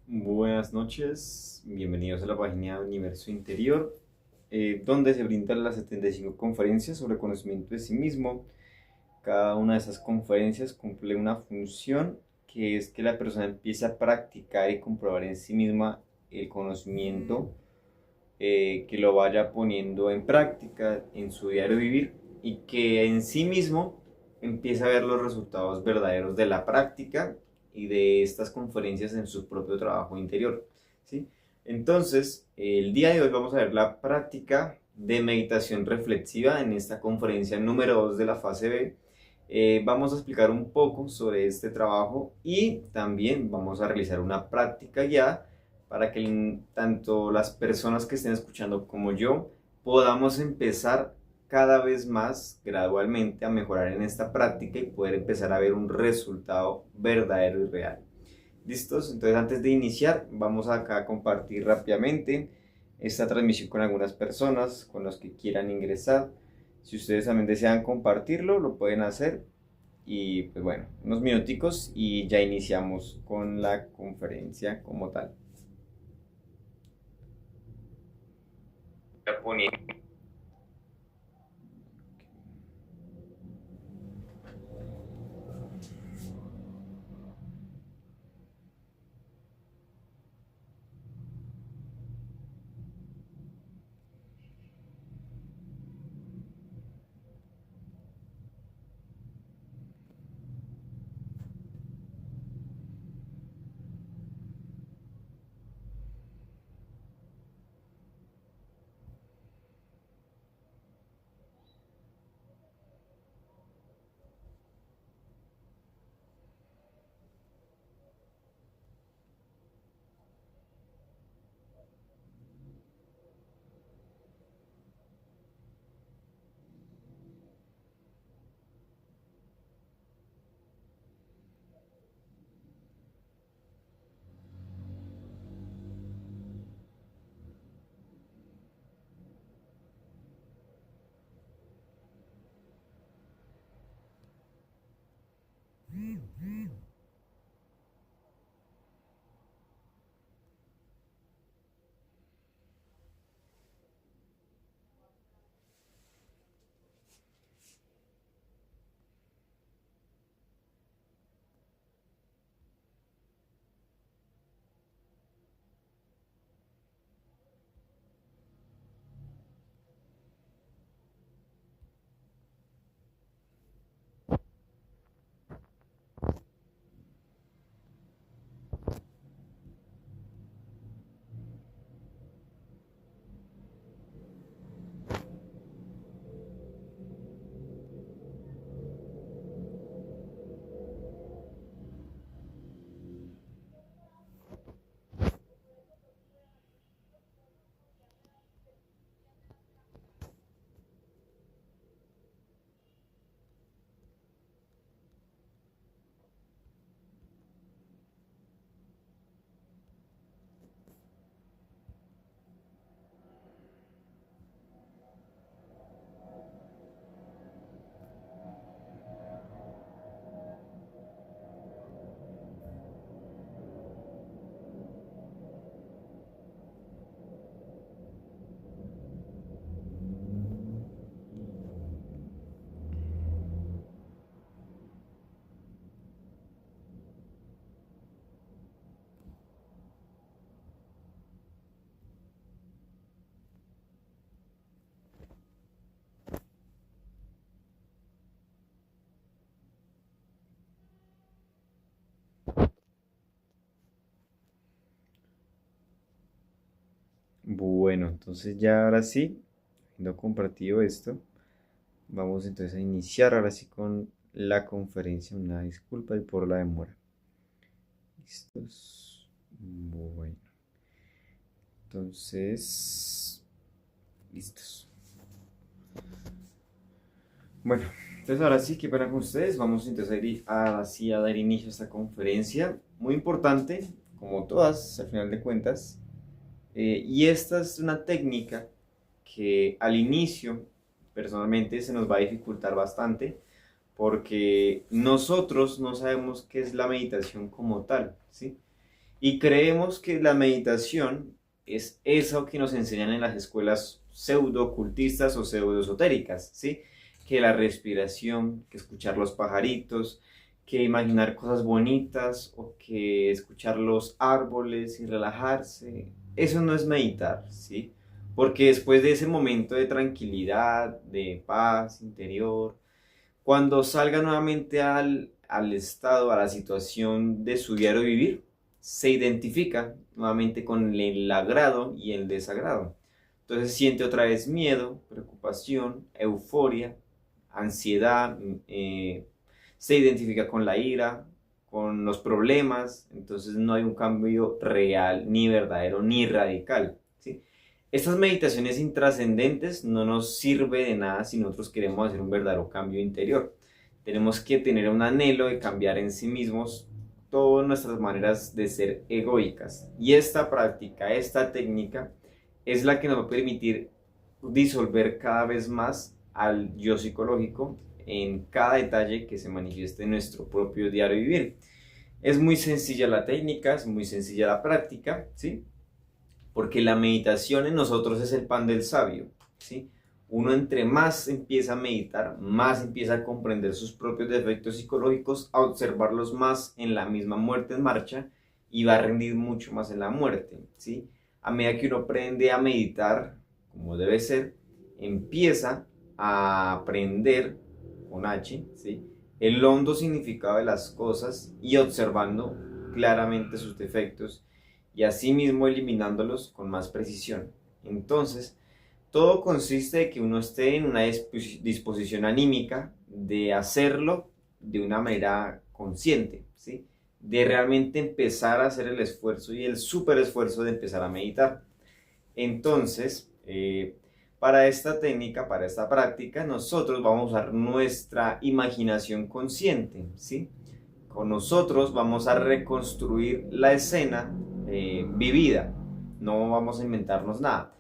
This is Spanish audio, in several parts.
Buenas noches, bienvenidos a la página Universo Interior, donde se brindan las 75 conferencias sobre conocimiento de sí mismo. Cada una de esas conferencias cumple una función que es que la persona empiece a practicar y comprobar en sí misma el conocimiento, que lo vaya poniendo en práctica en su diario vivir y que en sí mismo empiece a ver los resultados verdaderos de la práctica y de estas conferencias en su propio trabajo interior, ¿sí? Entonces, el día de hoy vamos a ver la práctica de meditación reflexiva en esta conferencia número 2 de la fase B. Vamos a explicar un poco sobre este trabajo y también vamos a realizar una práctica guiada para que tanto las personas que estén escuchando como yo podamos empezar cada vez más gradualmente a mejorar en esta práctica y poder empezar a ver un resultado verdadero y real. ¿Listos? Entonces antes de iniciar vamos acá a compartir rápidamente esta transmisión con algunas personas, con los que quieran ingresar. Si ustedes también desean compartirlo, lo pueden hacer. Y pues bueno, unos minuticos y ya iniciamos con la conferencia como tal. Bueno, entonces ya ahora sí, habiendo compartido esto, vamos entonces a iniciar ahora sí con la conferencia. Una disculpa y por la demora. ¿Listos? Bueno, entonces, listos. Bueno, entonces ahora sí, que pena con ustedes. Vamos entonces ahora sí a dar inicio a esta conferencia. Muy importante, como todas, al final de cuentas. Y esta es una técnica que al inicio personalmente se nos va a dificultar bastante porque nosotros no sabemos qué es la meditación como tal, ¿sí? Y creemos que la meditación es eso que nos enseñan en las escuelas pseudo ocultistas o pseudo esotéricas, ¿sí? Que la respiración, que escuchar los pajaritos, que imaginar cosas bonitas o que escuchar los árboles y relajarse. Eso no es meditar, ¿sí? Porque después de ese momento de tranquilidad, de paz interior, cuando salga nuevamente al estado, a la situación de su diario vivir, se identifica nuevamente con el agrado y el desagrado. Entonces siente otra vez miedo, preocupación, euforia, ansiedad, se identifica con la ira, con los problemas, entonces no hay un cambio real, ni verdadero, ni radical, ¿sí? Estas meditaciones intrascendentes no nos sirve de nada si nosotros queremos hacer un verdadero cambio interior. Tenemos que tener un anhelo de cambiar en sí mismos todas nuestras maneras de ser egoicas. Y esta práctica, esta técnica, es la que nos va a permitir disolver cada vez más al yo psicológico en cada detalle que se manifieste en nuestro propio diario vivir. Es muy sencilla la técnica, es muy sencilla la práctica, ¿sí? Porque la meditación en nosotros es el pan del sabio, ¿sí? Uno entre más empieza a meditar, más empieza a comprender sus propios defectos psicológicos, a observarlos más en la misma muerte en marcha y va a rendir mucho más en la muerte, ¿sí? A medida que uno aprende a meditar, como debe ser, empieza a aprender, con H, ¿sí? El hondo significado de las cosas y observando claramente sus defectos y asimismo eliminándolos con más precisión. Entonces, todo consiste en que uno esté en una disposición anímica de hacerlo de una manera consciente, ¿sí? De realmente empezar a hacer el esfuerzo y el súper esfuerzo de empezar a meditar. Entonces, para esta técnica, para esta práctica, nosotros vamos a usar nuestra imaginación consciente, ¿sí? Con nosotros vamos a reconstruir la escena vivida, no vamos a inventarnos nada,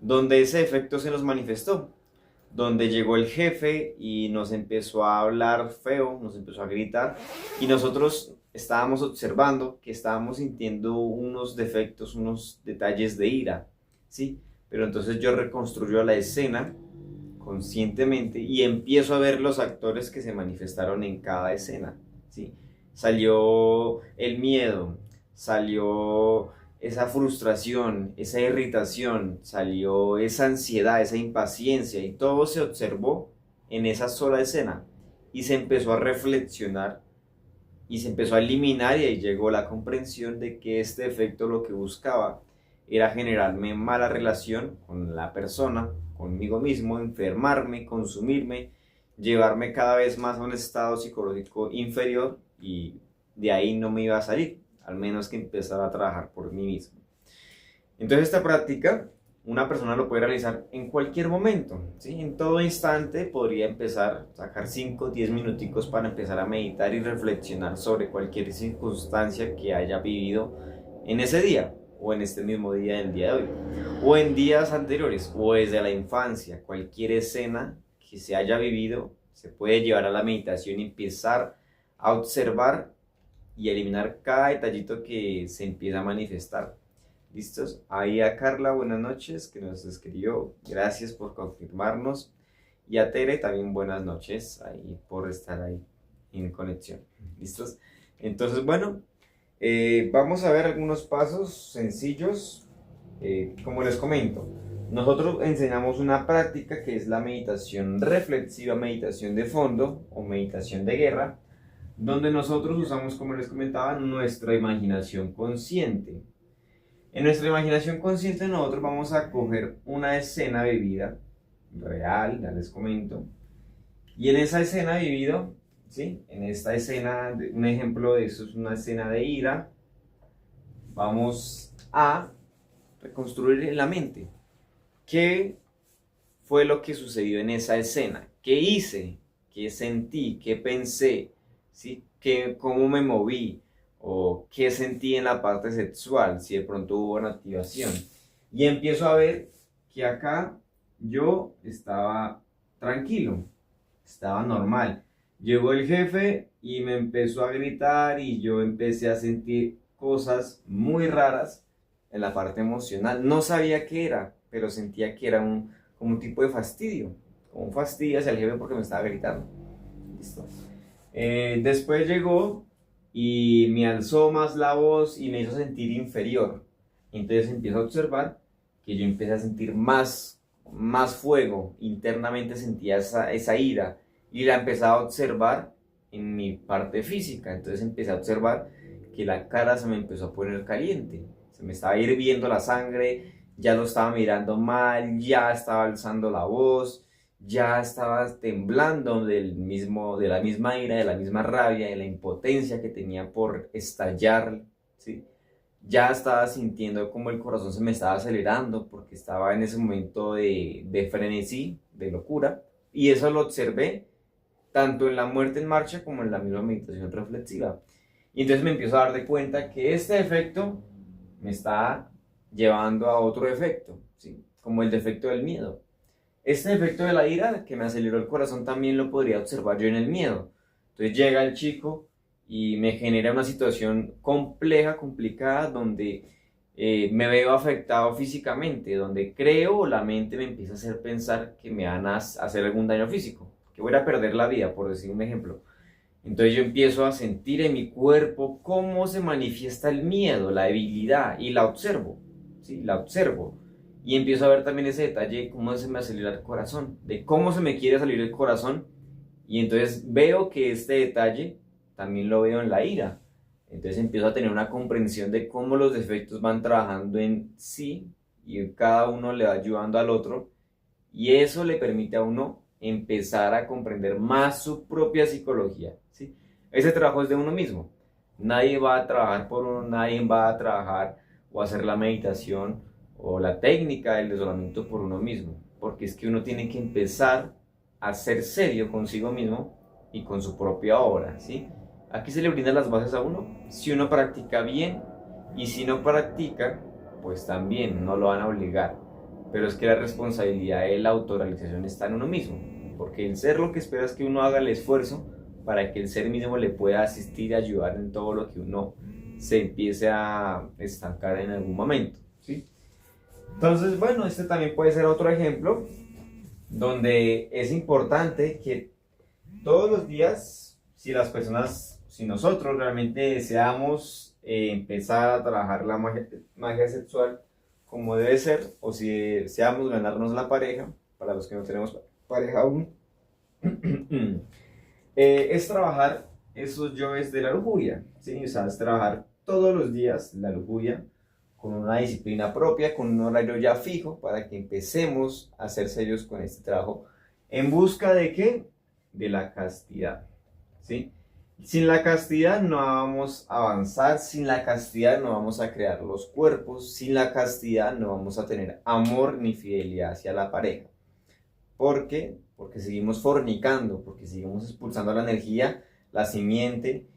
donde ese efecto se nos manifestó, donde llegó el jefe y nos empezó a hablar feo, nos empezó a gritar y nosotros estábamos observando que estábamos sintiendo unos defectos, unos detalles de ira, ¿sí? Pero entonces yo reconstruyo la escena conscientemente y empiezo a ver los actores que se manifestaron en cada escena, ¿sí? Salió el miedo, salió esa frustración, esa irritación, salió esa ansiedad, esa impaciencia y todo se observó en esa sola escena y se empezó a reflexionar y se empezó a eliminar y ahí llegó la comprensión de que este efecto lo que buscaba era generarme mala relación con la persona, conmigo mismo, enfermarme, consumirme, llevarme cada vez más a un estado psicológico inferior y de ahí no me iba a salir, al menos que empezara a trabajar por mí mismo. Entonces esta práctica una persona lo puede realizar en cualquier momento, ¿sí? En todo instante podría empezar, sacar 5 o 10 minuticos para empezar a meditar y reflexionar sobre cualquier circunstancia que haya vivido en ese día o en este mismo día del día de hoy o en días anteriores o desde la infancia. Cualquier escena que se haya vivido se puede llevar a la meditación y empezar a observar y eliminar cada detallito que se empieza a manifestar. ¿Listos? Ahí a Carla, buenas noches, que nos escribió. Gracias por confirmarnos. Y a Tere también buenas noches, ahí por estar ahí en conexión. ¿Listos? Entonces, bueno, vamos a ver algunos pasos sencillos. Como les comento, nosotros enseñamos una práctica que es la meditación reflexiva, meditación de fondo o meditación de guerra, donde nosotros usamos, como les comentaba, nuestra imaginación consciente. En nuestra imaginación consciente nosotros vamos a coger una escena vivida, real, ya les comento, y en esa escena vivida, ¿sí? En esta escena, un ejemplo de eso es una escena de ira, vamos a reconstruir en la mente qué fue lo que sucedió en esa escena, qué hice, qué sentí, qué pensé, ¿sí? Cómo me moví, o qué sentí en la parte sexual, si de pronto hubo una activación. Y empiezo a ver que acá yo estaba tranquilo, estaba normal, Llegó el jefe y me empezó a gritar y yo empecé a sentir cosas muy raras en la parte emocional. No sabía qué era, pero sentía que era como un tipo de fastidio, como un fastidio hacia el jefe porque me estaba gritando. Listo. Después llegó y me alzó más la voz y me hizo sentir inferior. Entonces empiezo a observar que yo empecé a sentir más fuego. Internamente sentía esa ira y la empezaba a observar en mi parte física. Entonces empecé a observar que la cara se me empezó a poner caliente. Se me estaba hirviendo la sangre, ya lo estaba mirando mal, ya estaba alzando la voz, ya estaba temblando de la misma ira, de la misma rabia, de la impotencia que tenía por estallar, ¿sí? Ya estaba sintiendo como el corazón se me estaba acelerando porque estaba en ese momento de frenesí, de locura, y eso lo observé tanto en la muerte en marcha como en la misma meditación reflexiva. Y entonces me empiezo a dar de cuenta que este efecto me está llevando a otro efecto, ¿sí? Como el defecto del miedo. Este efecto de la ira que me aceleró el corazón también lo podría observar yo en el miedo. Entonces llega el chico y me genera una situación compleja, complicada, donde me veo afectado físicamente, donde creo o la mente me empieza a hacer pensar que me van a hacer algún daño físico, que voy a perder la vida, por decir un ejemplo. Entonces yo empiezo a sentir en mi cuerpo cómo se manifiesta el miedo, la debilidad, y la observo, ¿sí? La observo. Y empiezo a ver también ese detalle, cómo se me acelera el corazón, de cómo se me quiere salir el corazón. Y entonces veo que este detalle también lo veo en la ira. Entonces empiezo a tener una comprensión de cómo los defectos van trabajando en sí y cada uno le va ayudando al otro. Y eso le permite a uno empezar a comprender más su propia psicología, ¿sí? Ese trabajo es de uno mismo. Nadie va a trabajar por uno, nadie va a trabajar o hacer la meditación o la técnica del desolamiento por uno mismo, porque es que uno tiene que empezar a ser serio consigo mismo y con su propia obra, ¿sí? Aquí se le brindan las bases a uno, si uno practica bien, y si no practica, pues también no lo van a obligar, pero es que la responsabilidad de la autorrealización está en uno mismo, porque el ser lo que espera es que uno haga el esfuerzo para que el ser mismo le pueda asistir y ayudar en todo lo que uno se empiece a estancar en algún momento, ¿sí? Entonces, bueno, este también puede ser otro ejemplo donde es importante que todos los días, si las personas, si nosotros realmente deseamos empezar a trabajar la magia sexual como debe ser, o si deseamos ganarnos la pareja, para los que no tenemos pareja aún, es trabajar esos yoes de la lujuria, ¿sí? O sea, es trabajar todos los días la lujuria con una disciplina propia, con un horario ya fijo, para que empecemos a ser serios con este trabajo. ¿En busca de qué? De la castidad, ¿sí? Sin la castidad no vamos a avanzar, sin la castidad no vamos a crear los cuerpos, sin la castidad no vamos a tener amor ni fidelidad hacia la pareja. ¿Por qué? Porque seguimos fornicando, porque seguimos expulsando la energía, la simiente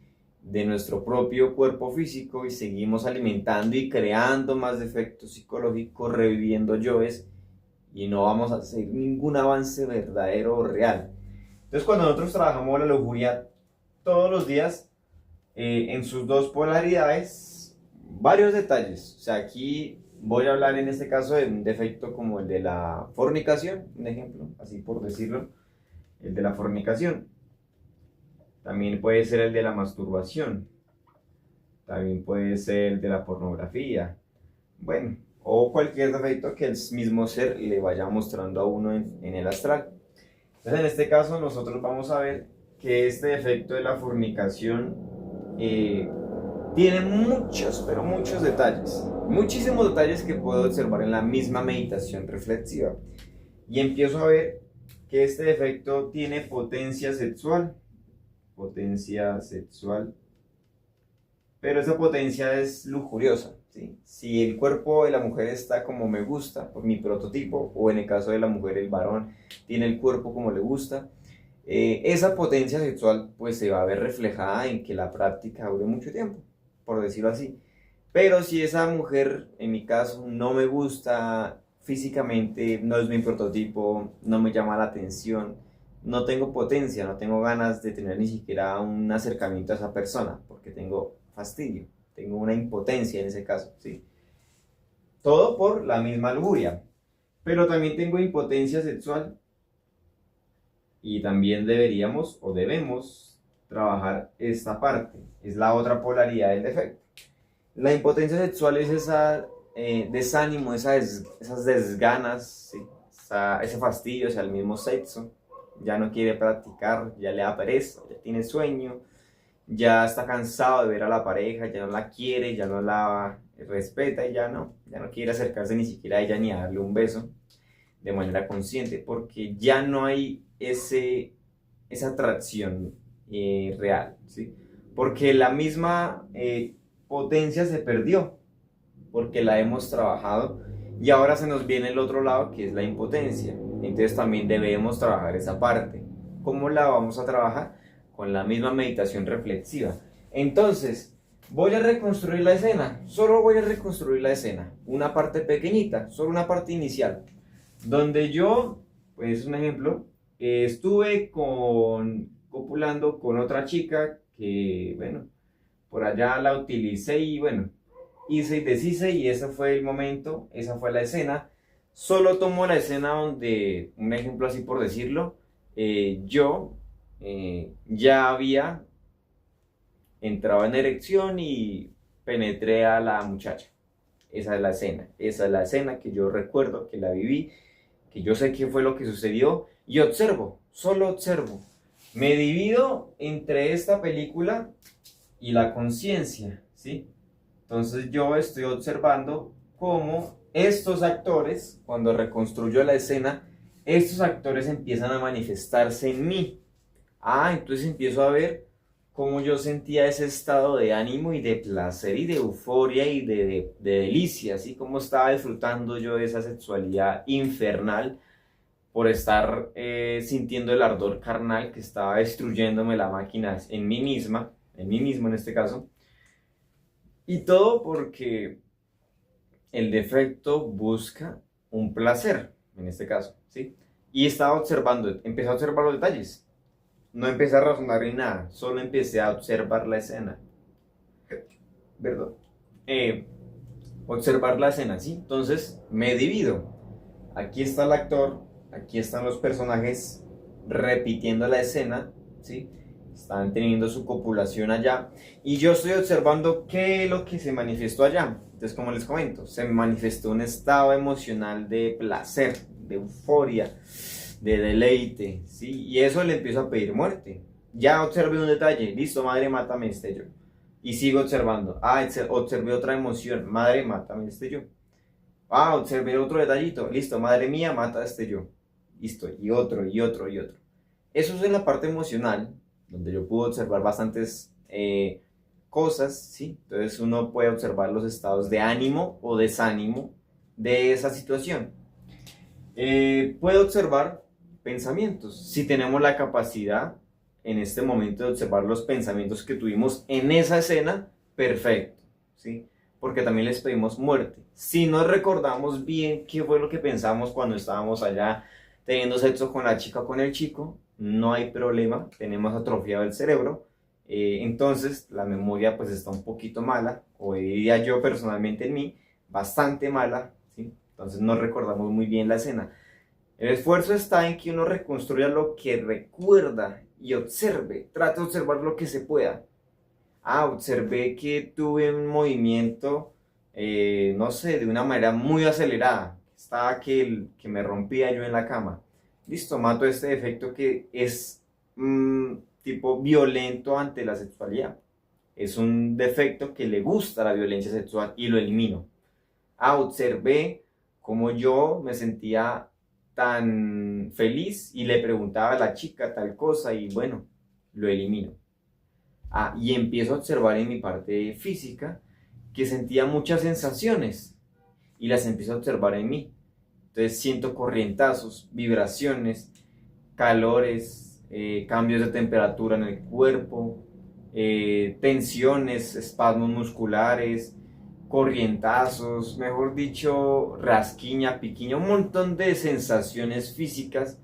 de nuestro propio cuerpo físico y seguimos alimentando y creando más defectos psicológicos, reviviendo yoes y no vamos a hacer ningún avance verdadero o real. Entonces cuando nosotros trabajamos la lujuria todos los días en sus dos polaridades, varios detalles, o sea, aquí voy a hablar en este caso de un defecto como el de la fornicación, un ejemplo, así por decirlo, el de la fornicación. También puede ser el de la masturbación. También puede ser el de la pornografía. Bueno, o cualquier defecto que el mismo ser le vaya mostrando a uno en el astral. Entonces, en este caso, nosotros vamos a ver que este defecto de la fornicación tiene muchos, pero muchos detalles. Muchísimos detalles que puedo observar en la misma meditación reflexiva. Y empiezo a ver que este defecto tiene potencia sexual. Potencia sexual, pero esa potencia es lujuriosa, ¿sí? Si el cuerpo de la mujer está como me gusta, por mi prototipo, o en el caso de la mujer el varón tiene el cuerpo como le gusta, esa potencia sexual pues se va a ver reflejada en que la práctica dure mucho tiempo, por decirlo así. Pero si esa mujer, en mi caso, no me gusta físicamente, no es mi prototipo, no me llama la atención, no tengo potencia, no tengo ganas de tener ni siquiera un acercamiento a esa persona, porque tengo fastidio, tengo una impotencia en ese caso, ¿sí? Todo por la misma lujuria. Pero también tengo impotencia sexual y también deberíamos o debemos trabajar esta parte. Es la otra polaridad del defecto. La impotencia sexual es desánimo, esas desganas, ¿sí? Ese fastidio hacia el mismo sexo. Ya no quiere practicar, ya le da pereza, ya tiene sueño, ya está cansado de ver a la pareja, ya no la quiere, ya no la respeta y ya no quiere acercarse ni siquiera a ella ni a darle un beso de manera consciente, porque ya no hay esa atracción real, ¿sí? Porque la misma potencia se perdió, porque la hemos trabajado y ahora se nos viene el otro lado que es la impotencia. Entonces también debemos trabajar esa parte. ¿Cómo la vamos a trabajar? Con la misma meditación reflexiva. Entonces, voy a reconstruir la escena, solo voy a reconstruir la escena, una parte pequeñita, solo una parte inicial, donde yo, pues un ejemplo, estuve copulando con otra chica que, bueno, por allá la utilicé y bueno, hice y deshice y ese fue el momento, esa fue la escena. Solo tomo la escena donde, un ejemplo así por decirlo, yo ya había entrado en erección y penetré a la muchacha. Esa es la escena que yo recuerdo, que la viví, que yo sé qué fue lo que sucedió y observo, solo observo. Me divido entre esta película y la conciencia, ¿sí? Entonces yo estoy observando cómo estos actores, cuando reconstruyo la escena, estos actores empiezan a manifestarse en mí. Entonces empiezo a ver cómo yo sentía ese estado de ánimo y de placer y de euforia y de delicia, así como estaba disfrutando yo de esa sexualidad infernal por estar sintiendo el ardor carnal que estaba destruyéndome la máquina en mí misma, en mí mismo en este caso. Y todo porque el defecto busca un placer, en este caso, ¿sí? Y estaba observando, empecé a observar los detalles. No empecé a razonar ni nada, solo empecé a observar la escena. Perdón. Observar la escena, ¿sí? Entonces me divido. Aquí está el actor, aquí están los personajes repitiendo la escena, ¿sí? Están teniendo su copulación allá y yo estoy observando qué es lo que se manifestó allá. Entonces, como les comento, se manifestó un estado emocional de placer, de euforia, de deleite, ¿sí? Y eso le empiezo a pedir muerte. Ya observé un detalle, listo, madre, mátame este yo. Y sigo observando, observé otra emoción, madre, mátame este yo. Observé otro detallito, listo, madre mía, mata este yo. Listo, y otro, y otro, y otro. Eso es en la parte emocional, donde yo pude observar bastantes cosas, ¿sí? Entonces uno puede observar los estados de ánimo o desánimo de esa situación. Puede observar pensamientos, si tenemos la capacidad en este momento de observar los pensamientos que tuvimos en esa escena, perfecto, ¿sí? Porque también les pedimos muerte. Si no recordamos bien qué fue lo que pensamos cuando estábamos allá teniendo sexo con la chica o con el chico, no hay problema, tenemos atrofiado el cerebro, entonces la memoria pues está un poquito mala, o diría yo personalmente en mí, bastante mala, ¿sí? Entonces no recordamos muy bien la escena. El esfuerzo está en que uno reconstruya lo que recuerda y observe, trate de observar lo que se pueda. Observé que tuve un movimiento, no sé, de una manera muy acelerada, estaba que me rompía yo en la cama. Listo, mato este defecto que es tipo violento ante la sexualidad. Es un defecto que le gusta la violencia sexual y lo elimino. Observé cómo yo me sentía tan feliz y le preguntaba a la chica tal cosa y bueno, lo elimino. Y empiezo a observar en mi parte física que sentía muchas sensaciones y las empiezo a observar en mí. Entonces siento corrientazos, vibraciones, calores, cambios de temperatura en el cuerpo, tensiones, espasmos musculares, corrientazos, mejor dicho, rasquiña, piquiña, un montón de sensaciones físicas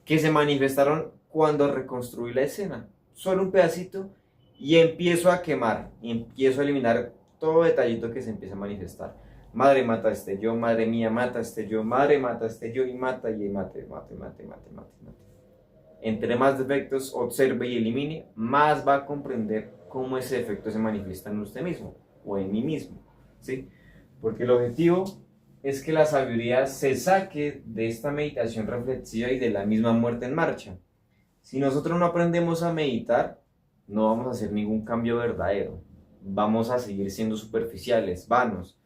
que se manifestaron cuando reconstruí la escena, solo un pedacito, y empiezo a quemar, y empiezo a eliminar todo detallito que se empieza a manifestar. Madre mata a este yo, madre mía mata a este yo, madre mata a este yo, y mata, y mate. Entre más defectos observe y elimine, más va a comprender cómo ese defecto se manifiesta en usted mismo, o en mí mismo, ¿sí? Porque el objetivo es que la sabiduría se saque de esta meditación reflexiva y de la misma muerte en marcha. Si nosotros no aprendemos a meditar, no vamos a hacer ningún cambio verdadero. Vamos a seguir siendo superficiales, vanos,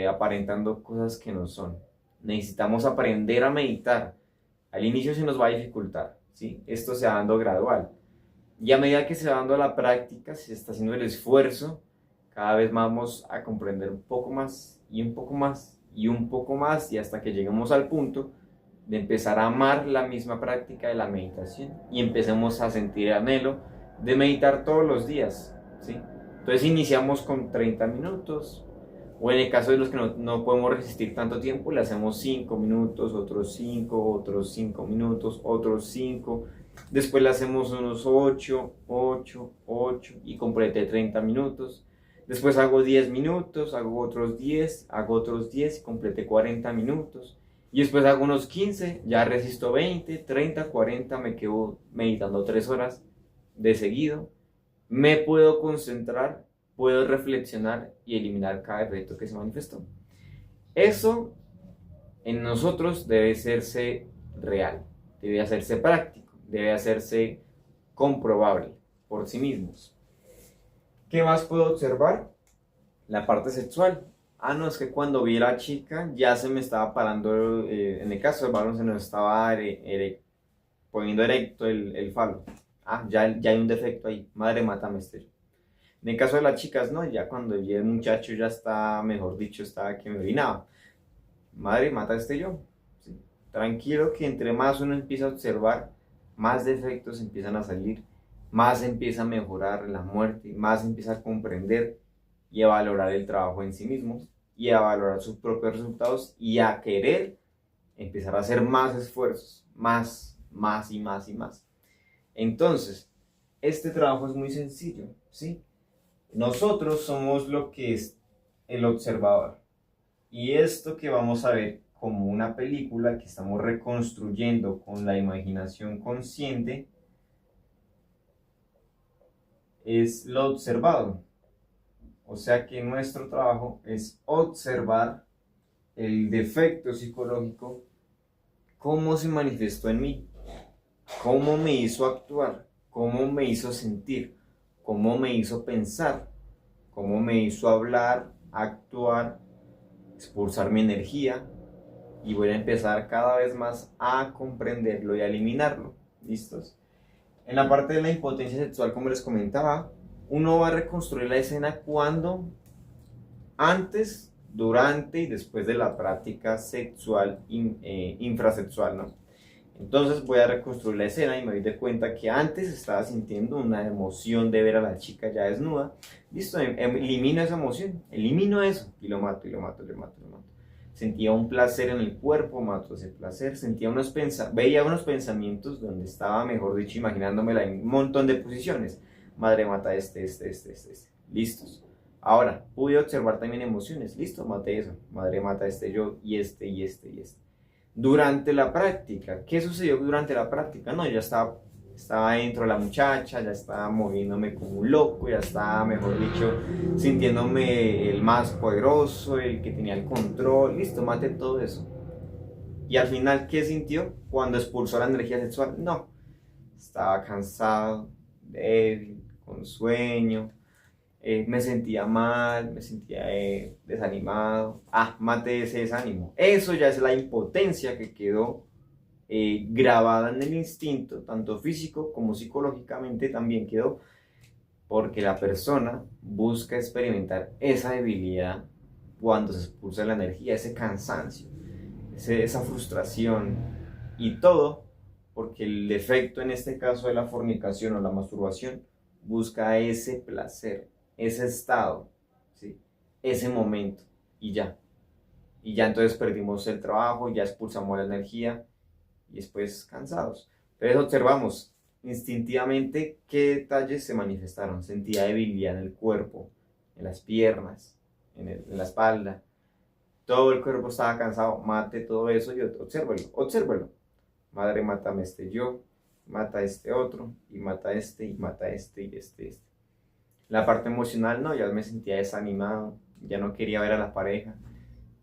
aparentando cosas que no son. Necesitamos aprender a meditar. Al inicio se nos va a dificultar, ¿sí? Esto se va dando gradual. Y a medida que se va dando la práctica, se está haciendo el esfuerzo, cada vez más vamos a comprender un poco más y un poco más y un poco más, y hasta que lleguemos al punto de empezar a amar la misma práctica de la meditación y empecemos a sentir anhelo de meditar todos los días, ¿sí? Entonces iniciamos con 30 minutos, o en el caso de los que no podemos resistir tanto tiempo, le hacemos 5 minutos, otros 5 minutos, otros 5. Después le hacemos unos 8 y completé 30 minutos. Después hago 10 minutos, hago otros 10 y completé 40 minutos. Y después hago unos 15, ya resisto 20, 30, 40, me quedo meditando 3 horas de seguido. Me puedo concentrar, puedo reflexionar y eliminar cada efecto que se manifestó. Eso en nosotros debe hacerse real, debe hacerse práctico, debe hacerse comprobable por sí mismos. ¿Qué más puedo observar? La parte sexual. No, es que cuando vi a la chica ya se me estaba parando, en el caso del varón se nos estaba poniendo erecto el falo. Ya hay un defecto ahí, madre mátame este yo. En el caso de las chicas, no, ya cuando vi el muchacho ya está, mejor dicho, estaba que me orinaba. Madre mata este yo. ¿Sí? Tranquilo que entre más uno empieza a observar, más defectos empiezan a salir, más empieza a mejorar la muerte, más empieza a comprender y a valorar el trabajo en sí mismo y a valorar sus propios resultados y a querer empezar a hacer más esfuerzos, más y más. Entonces, este trabajo es muy sencillo, ¿sí? Nosotros somos lo que es el observador. Y esto que vamos a ver como una película que estamos reconstruyendo con la imaginación consciente es lo observado. O sea que nuestro trabajo es observar el defecto psicológico, cómo se manifestó en mí, cómo me hizo actuar, cómo me hizo sentir, cómo me hizo pensar, cómo me hizo hablar, actuar, expulsar mi energía, y voy a empezar cada vez más a comprenderlo y a eliminarlo. ¿Listos? En la parte de la impotencia sexual, como les comentaba, uno va a reconstruir la escena cuando antes, durante y después de la práctica sexual infrasexual, ¿no? Entonces voy a reconstruir la escena y me doy de cuenta que antes estaba sintiendo una emoción de ver a la chica ya desnuda. Listo, elimino esa emoción, elimino eso y lo mato. Sentía un placer en el cuerpo, mato ese placer, veía unos pensamientos donde estaba, mejor dicho, imaginándomela en un montón de posiciones. Madre mata este. Listos. Ahora, pude observar también emociones. Listo, maté eso. Madre mata este yo y este. Durante la práctica, ¿qué sucedió durante la práctica? No, ya estaba dentro de la muchacha, ya estaba moviéndome como un loco, ya estaba, mejor dicho, sintiéndome el más poderoso, el que tenía el control. Listo, maté todo eso. Y al final, ¿qué sintió cuando expulsó la energía sexual? No, estaba cansado, débil, con sueño, me sentía mal, me sentía desanimado. Maté ese desánimo. Eso ya es la impotencia que quedó grabada en el instinto, tanto físico como psicológicamente también quedó, porque la persona busca experimentar esa debilidad cuando se expulsa la energía, ese cansancio, esa frustración, y todo porque el defecto en este caso de la fornicación o la masturbación busca ese placer, ese estado, ¿sí? Ese momento, y ya entonces perdimos el trabajo, ya expulsamos la energía y después cansados. Entonces observamos instintivamente qué detalles se manifestaron. Sentía debilidad en el cuerpo, en las piernas, en la espalda. Todo el cuerpo estaba cansado. Mate todo eso y obsérvelo, obsérvelo. Madre, mátame este yo, mata a este otro, y mata a este, y mata a este, y este. La parte emocional, no, ya me sentía desanimado, ya no quería ver a la pareja,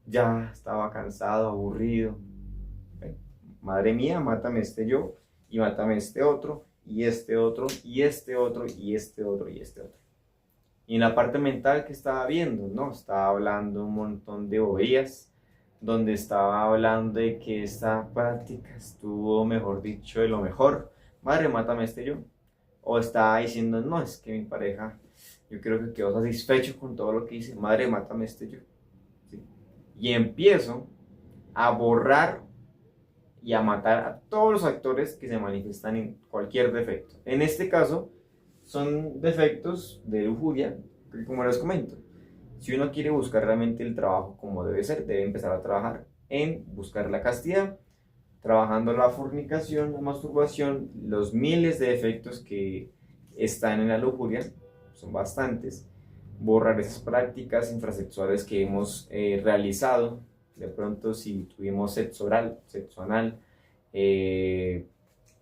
ya estaba cansado, aburrido. Madre mía, mátame este yo, y mátame este otro, y este otro, y este otro, y este otro, y este otro. Y en la parte mental que estaba viendo, ¿no? Estaba hablando un montón de boberías, donde estaba hablando de que esta práctica estuvo, mejor dicho, de lo mejor. Madre, mátame este yo. O estaba diciendo, no, es que mi pareja, yo creo que quedó satisfecho con todo lo que hice. Madre, mátame este yo. ¿Sí? Y empiezo a borrar y a matar a todos los actores que se manifiestan en cualquier defecto. En este caso, son defectos de lujuria, que como les comento, si uno quiere buscar realmente el trabajo como debe ser, debe empezar a trabajar en buscar la castidad, trabajando la fornicación, la masturbación, los miles de defectos que están en la lujuria, son bastantes, borrar esas prácticas infrasexuales que hemos realizado. De pronto, si tuvimos sexo oral, sexo anal,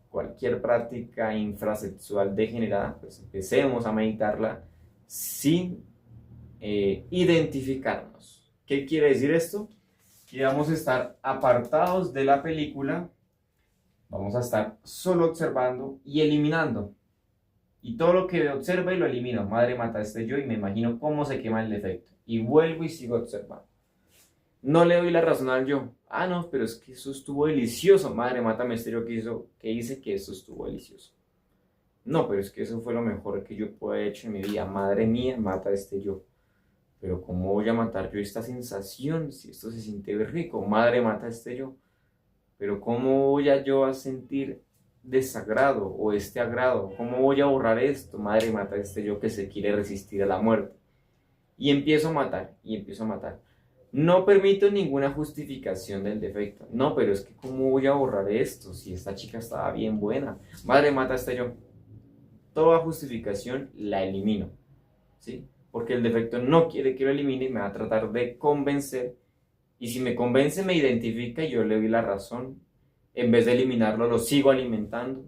cualquier práctica infrasexual degenerada, pues empecemos a meditarla sin identificarnos. ¿Qué quiere decir esto? Que vamos a estar apartados de la película, vamos a estar solo observando y eliminando. Y todo lo que observe lo elimino. Madre, mata a este yo y me imagino cómo se quema el defecto. Y vuelvo y sigo observando. No le doy la razón al yo. Ah, no, pero es que eso estuvo delicioso. Madre, mátame este yo que hice que eso estuvo delicioso. No, pero es que eso fue lo mejor que yo pude haber hecho en mi vida. Madre mía, mata a este yo. Pero ¿cómo voy a matar yo esta sensación si esto se siente rico? Madre, mata a este yo. Pero ¿cómo voy a yo a sentir desagrado o este agrado? ¿Cómo voy a borrar esto? Madre, mata a este yo que se quiere resistir a la muerte. Y empiezo a matar, y empiezo a matar. No permito ninguna justificación del defecto. No, pero es que ¿cómo voy a borrar esto si esta chica estaba bien buena? Madre, mata a este yo. Toda justificación la elimino, ¿sí? Porque el defecto no quiere que lo elimine, me va a tratar de convencer. Y si me convence, me identifica y yo le doy la razón. En vez de eliminarlo, lo sigo alimentando.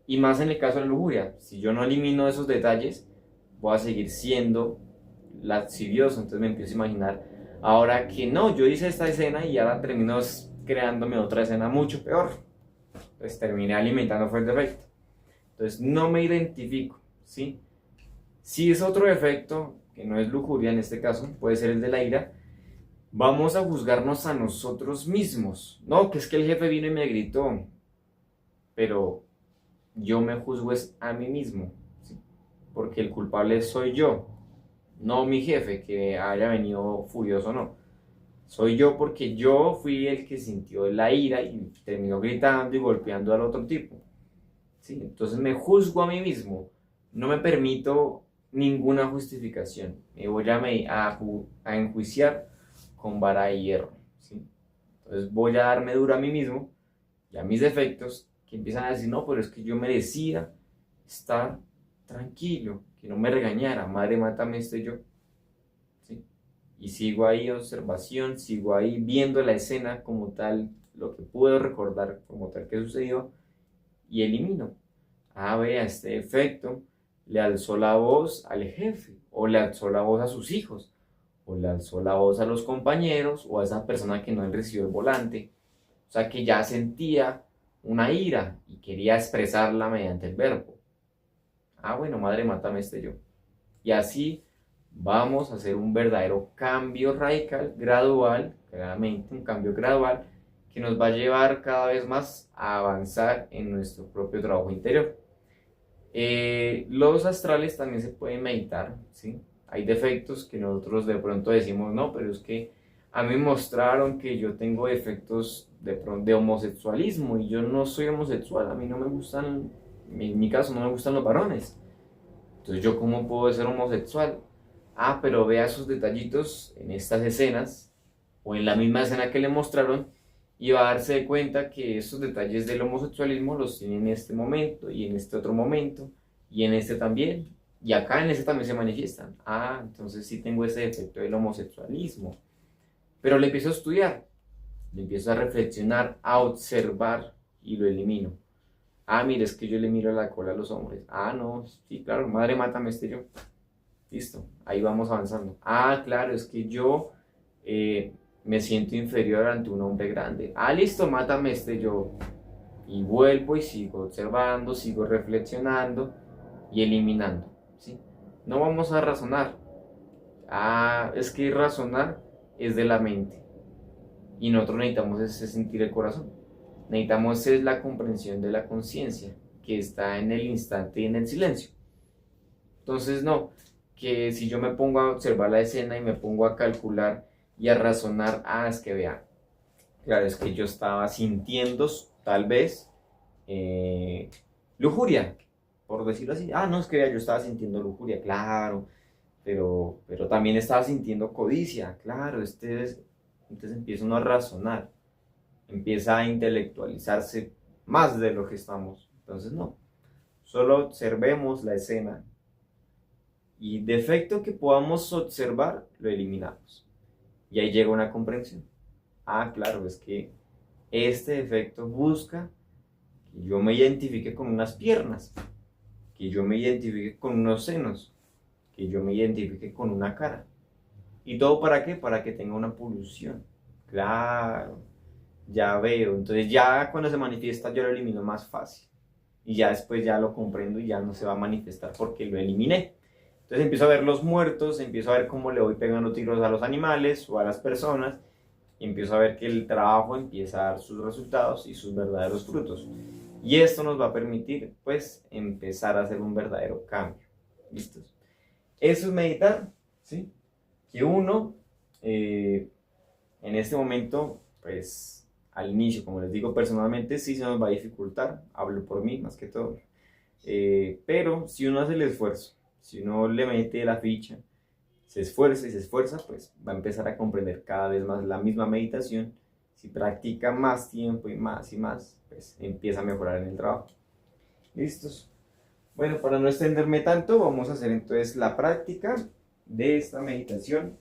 Y más en el caso de la lujuria. Si yo no elimino esos detalles, voy a seguir siendo lascivioso. Entonces me empiezo a imaginar, ahora que no, yo hice esta escena y ahora termino creándome otra escena mucho peor. Entonces terminé alimentando fue el defecto. Entonces no me identifico, ¿sí? Si es otro defecto, que no es lujuria en este caso, puede ser el de la ira, vamos a juzgarnos a nosotros mismos. No, que es que el jefe vino y me gritó, pero yo me juzgo es a mí mismo, ¿sí? Porque el culpable soy yo, no mi jefe que haya venido furioso, no. Soy yo porque yo fui el que sintió la ira y terminó gritando y golpeando al otro tipo, ¿sí? Entonces me juzgo a mí mismo, no me permito ninguna justificación, me voy a enjuiciar con vara de hierro, ¿sí? Entonces voy a darme duro a mí mismo y a mis defectos que empiezan a decir, no, pero es que yo merecía estar tranquilo, que no me regañara, madre, mátame este yo, ¿sí? Y sigo ahí observación, sigo ahí viendo la escena como tal, lo que puedo recordar como tal que sucedió y elimino. Ah, vea, este defecto le alzó la voz al jefe o le alzó la voz a sus hijos o le alzó la voz a los compañeros o a esa persona que no recibió el volante. O sea, que ya sentía una ira y quería expresarla mediante el verbo. Ah, bueno, madre, mátame este yo. Y así vamos a hacer un verdadero cambio radical, gradual, claramente un cambio gradual que nos va a llevar cada vez más a avanzar en nuestro propio trabajo interior. Los astrales también se pueden meditar, ¿sí? Hay defectos que nosotros de pronto decimos, no, pero es que a mí me mostraron que yo tengo defectos de homosexualismo y yo no soy homosexual, a mí no me gustan, en mi caso no me gustan los varones. Entonces, ¿yo cómo puedo ser homosexual? Ah, pero vea esos detallitos en estas escenas o en la misma escena que le mostraron y va a darse cuenta que estos detalles del homosexualismo los tiene en este momento y en este otro momento y en este también. Y acá en este también se manifiestan. Ah, entonces sí tengo ese defecto del homosexualismo. Pero le empiezo a estudiar, le empiezo a reflexionar, a observar y lo elimino. Ah, mire, es que yo le miro la cola a los hombres. Ah, no, sí, claro, madre, mátame este yo. Listo, ahí vamos avanzando. Ah, claro, es que yo me siento inferior ante un hombre grande. Ah, listo, mátame este yo. Y vuelvo y sigo observando, sigo reflexionando y eliminando. ¿Sí? No vamos a razonar. Ah, es que razonar es de la mente. Y nosotros necesitamos ese sentir el corazón. Necesitamos es la comprensión de la conciencia que está en el instante y en el silencio. Entonces no, que si yo me pongo a observar la escena y me pongo a calcular y a razonar, ah, es que vea, claro, es que yo estaba sintiendo tal vez eh, lujuria, por decirlo así. Ah, no, es que vea, yo estaba sintiendo lujuria, claro, pero también estaba sintiendo codicia, claro, entonces empieza uno a razonar, empieza a intelectualizarse más de lo que estamos. Entonces no, solo observemos la escena y defecto que podamos observar lo eliminamos. Y ahí llega una comprensión. Ah, claro, es que este defecto busca que yo me identifique con unas piernas, que yo me identifique con unos senos, que yo me identifique con una cara. ¿Y todo para qué? Para que tenga una polución. Claro, ya veo. Entonces ya cuando se manifiesta yo lo elimino más fácil. Y ya después ya lo comprendo y ya no se va a manifestar porque lo eliminé. Entonces empiezo a ver los muertos, empiezo a ver cómo le voy pegando tiros a los animales o a las personas y empiezo a ver que el trabajo empieza a dar sus resultados y sus verdaderos frutos. Y esto nos va a permitir, pues, empezar a hacer un verdadero cambio. ¿Listos? Eso es meditar, ¿sí? Que uno, en este momento, pues, al inicio, como les digo personalmente, sí se nos va a dificultar, hablo por mí más que todo, pero si uno hace el esfuerzo, si uno le mete la ficha, se esfuerza y se esfuerza, pues va a empezar a comprender cada vez más la misma meditación. Si practica más tiempo y más, pues empieza a mejorar en el trabajo. ¿Listos? Bueno, para no extenderme tanto, vamos a hacer entonces la práctica de esta meditación.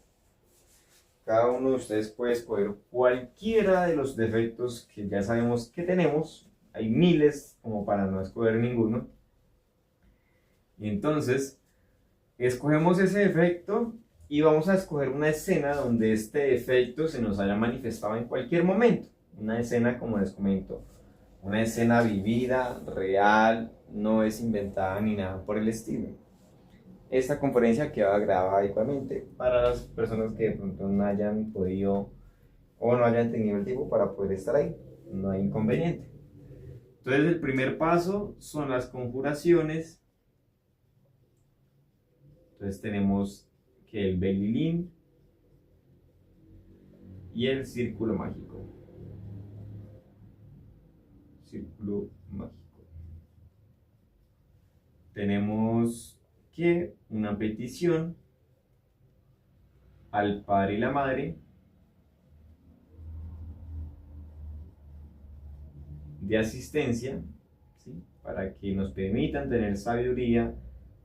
Cada uno de ustedes puede escoger cualquiera de los defectos que ya sabemos que tenemos. Hay miles como para no escoger ninguno. Y entonces, escogemos ese defecto y vamos a escoger una escena donde este defecto se nos haya manifestado en cualquier momento. Una escena, como les comento, una escena vivida, real, no es inventada ni nada por el estilo. Esta conferencia queda grabada igualmente para las personas que de pronto no hayan podido o no hayan tenido el tiempo para poder estar ahí. No hay inconveniente. Entonces el primer paso son las conjuraciones. Entonces tenemos que el Belilín y el círculo mágico. Círculo mágico. Tenemos que una petición al Padre y la Madre de asistencia, ¿sí? Para que nos permitan tener sabiduría,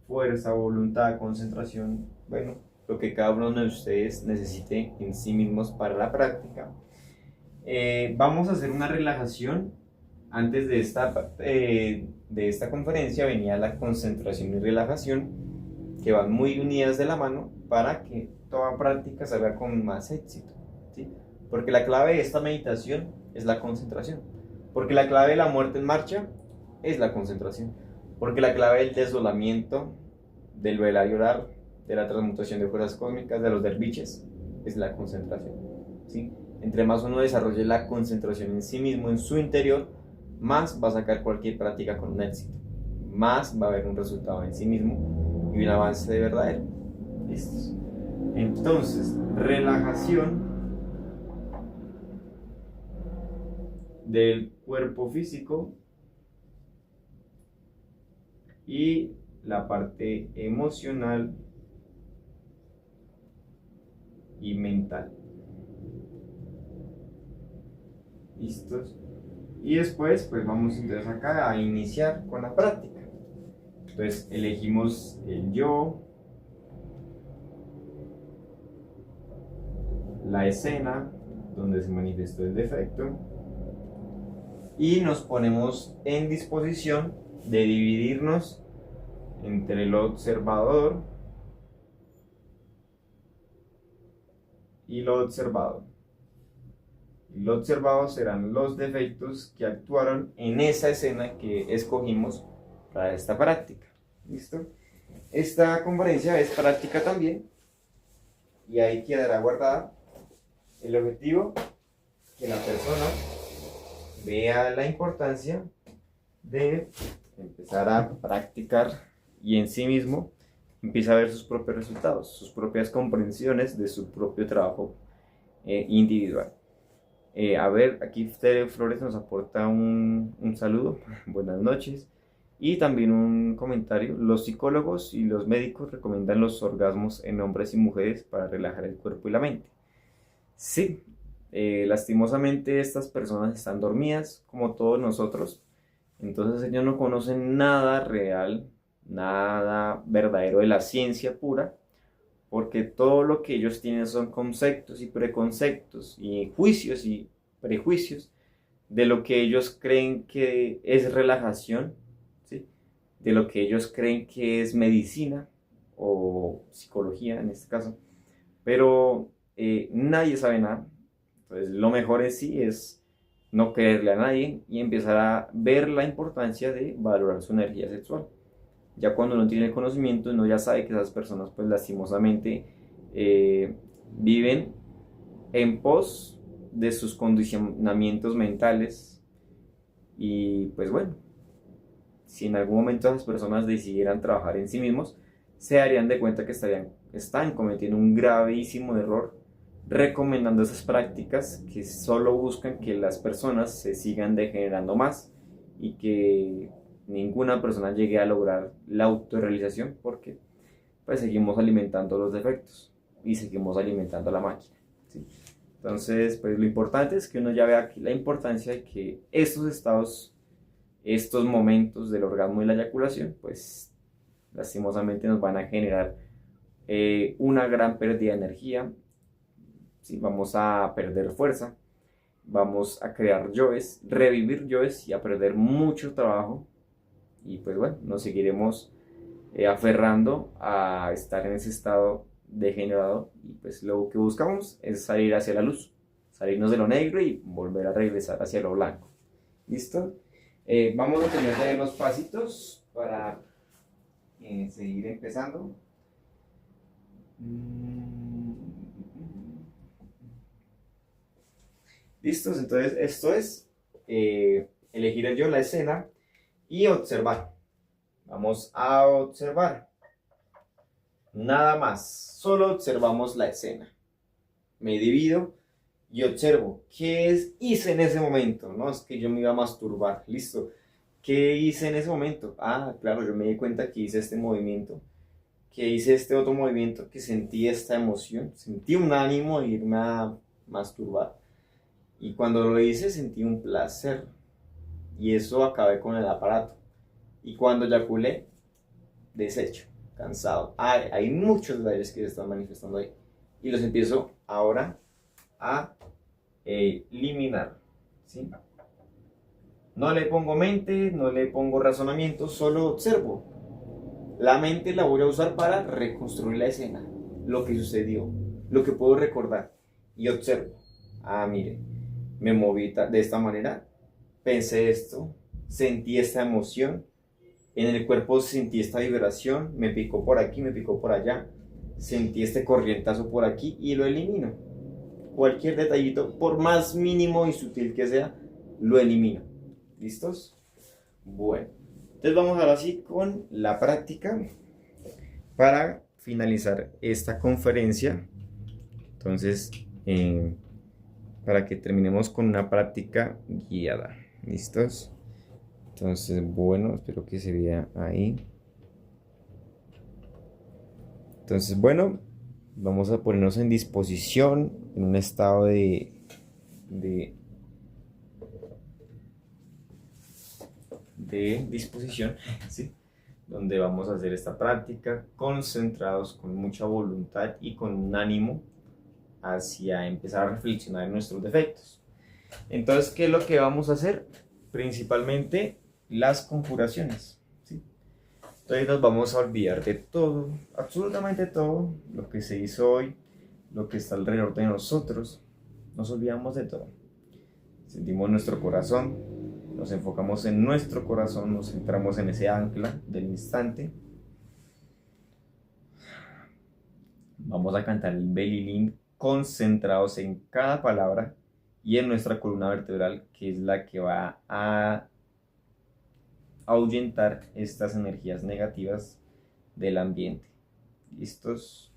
fuerza, voluntad, concentración, bueno, lo que cada uno de ustedes necesite en sí mismos para la práctica. Vamos a hacer una relajación. Antes de esta conferencia venía la concentración y relajación, que van muy unidas de la mano para que toda práctica salga con más éxito, ¿sí? Porque la clave de esta meditación es la concentración. Porque la clave de la muerte en marcha es la concentración. Porque la clave del desolamiento, del velar y orar, de la transmutación de fuerzas cósmicas, de los derviches, es la concentración, ¿sí? Entre más uno desarrolle la concentración en sí mismo, en su interior, más va a sacar cualquier práctica con un éxito. Más va a haber un resultado en sí mismo y un avance de verdadero. ¿Listos? Entonces, relajación del cuerpo físico y la parte emocional y mental. ¿Listos? Y después, pues vamos entonces acá a iniciar con la práctica. Entonces elegimos el yo, la escena donde se manifestó el defecto y nos ponemos en disposición de dividirnos entre el observador y lo observado. Lo observado serán los defectos que actuaron en esa escena que escogimos para esta práctica. ¿Listo? Esta conferencia es práctica también y ahí quedará guardada el objetivo, que la persona vea la importancia de empezar a practicar y en sí mismo empieza a ver sus propios resultados, sus propias comprensiones de su propio trabajo individual. A ver, aquí Tere Flores nos aporta un saludo, buenas noches, y también un comentario. Los psicólogos y los médicos recomiendan los orgasmos en hombres y mujeres para relajar el cuerpo y la mente. Sí, lastimosamente estas personas están dormidas, como todos nosotros, entonces ellos no conocen nada real, nada verdadero de la ciencia pura, porque todo lo que ellos tienen son conceptos y preconceptos y juicios y prejuicios de lo que ellos creen que es relajación, ¿sí? De lo que ellos creen que es medicina o psicología en este caso, pero nadie sabe nada. Entonces lo mejor en sí es no creerle a nadie y empezar a ver la importancia de valorar su energía sexual. Ya cuando uno tiene el conocimiento, uno ya sabe que esas personas pues lastimosamente viven en pos de sus condicionamientos mentales y pues bueno, si en algún momento esas personas decidieran trabajar en sí mismos, se darían de cuenta que están cometiendo un gravísimo error recomendando esas prácticas que solo buscan que las personas se sigan degenerando más y que ninguna persona llegue a lograr la autorrealización porque pues seguimos alimentando los defectos y seguimos alimentando la máquina, ¿sí? Entonces pues lo importante es que uno ya vea aquí la importancia de que estos estados, estos momentos del orgasmo y la eyaculación pues lastimosamente nos van a generar una gran pérdida de energía, ¿sí? Vamos a perder fuerza, vamos a crear yoes, revivir yoes y a perder mucho trabajo y pues bueno, nos seguiremos aferrando a estar en ese estado degenerado y pues lo que buscamos es salir hacia la luz, salirnos de lo negro y volver a regresar hacia lo blanco. ¿Listo? Vamos a tener los pasitos para seguir empezando. ¿Listos? Entonces esto es elegir yo la escena y observar. Vamos a observar. Nada más. Solo observamos la escena. Me divido y observo. Hice en ese momento? No es que yo me iba a masturbar. Listo. ¿Qué hice en ese momento? Ah, claro, yo me di cuenta que hice este movimiento. Que hice este otro movimiento. Que sentí esta emoción. Sentí un ánimo de irme a masturbar. Y cuando lo hice sentí un placer. Y eso acabé con el aparato. Y cuando eyaculé, deshecho, cansado. Hay muchos detalles que se están manifestando ahí. Y los empiezo ahora a eliminar. ¿Sí? No le pongo mente, no le pongo razonamiento, solo observo. La mente la voy a usar para reconstruir la escena, lo que sucedió, lo que puedo recordar. Y observo. Mire, me moví de esta manera, pensé esto, sentí esta emoción. En el cuerpo sentí esta vibración, me picó por aquí, me picó por allá, sentí este corrientazo por aquí y lo elimino. Cualquier detallito, por más mínimo y sutil que sea, lo elimino. ¿Listos? Bueno, entonces vamos ahora sí con la práctica para finalizar esta conferencia. Entonces, para que terminemos con una práctica guiada. ¿Listos? Entonces, bueno, espero que se vea ahí. Entonces, bueno, vamos a ponernos en disposición, en un estado de de disposición, ¿sí? Donde vamos a hacer esta práctica concentrados, con mucha voluntad y con un ánimo hacia empezar a reflexionar en nuestros defectos. Entonces, ¿qué es lo que vamos a hacer? Principalmente las conjuraciones, ¿sí? Entonces nos vamos a olvidar de todo, absolutamente todo, lo que se hizo hoy, lo que está alrededor de nosotros. Nos olvidamos de todo. Sentimos nuestro corazón, nos enfocamos en nuestro corazón, nos centramos en ese ancla del instante. Vamos a cantar el Belilín concentrados en cada palabra y en nuestra columna vertebral, que es la que va a ahuyentar estas energías negativas del ambiente. ¿Listos?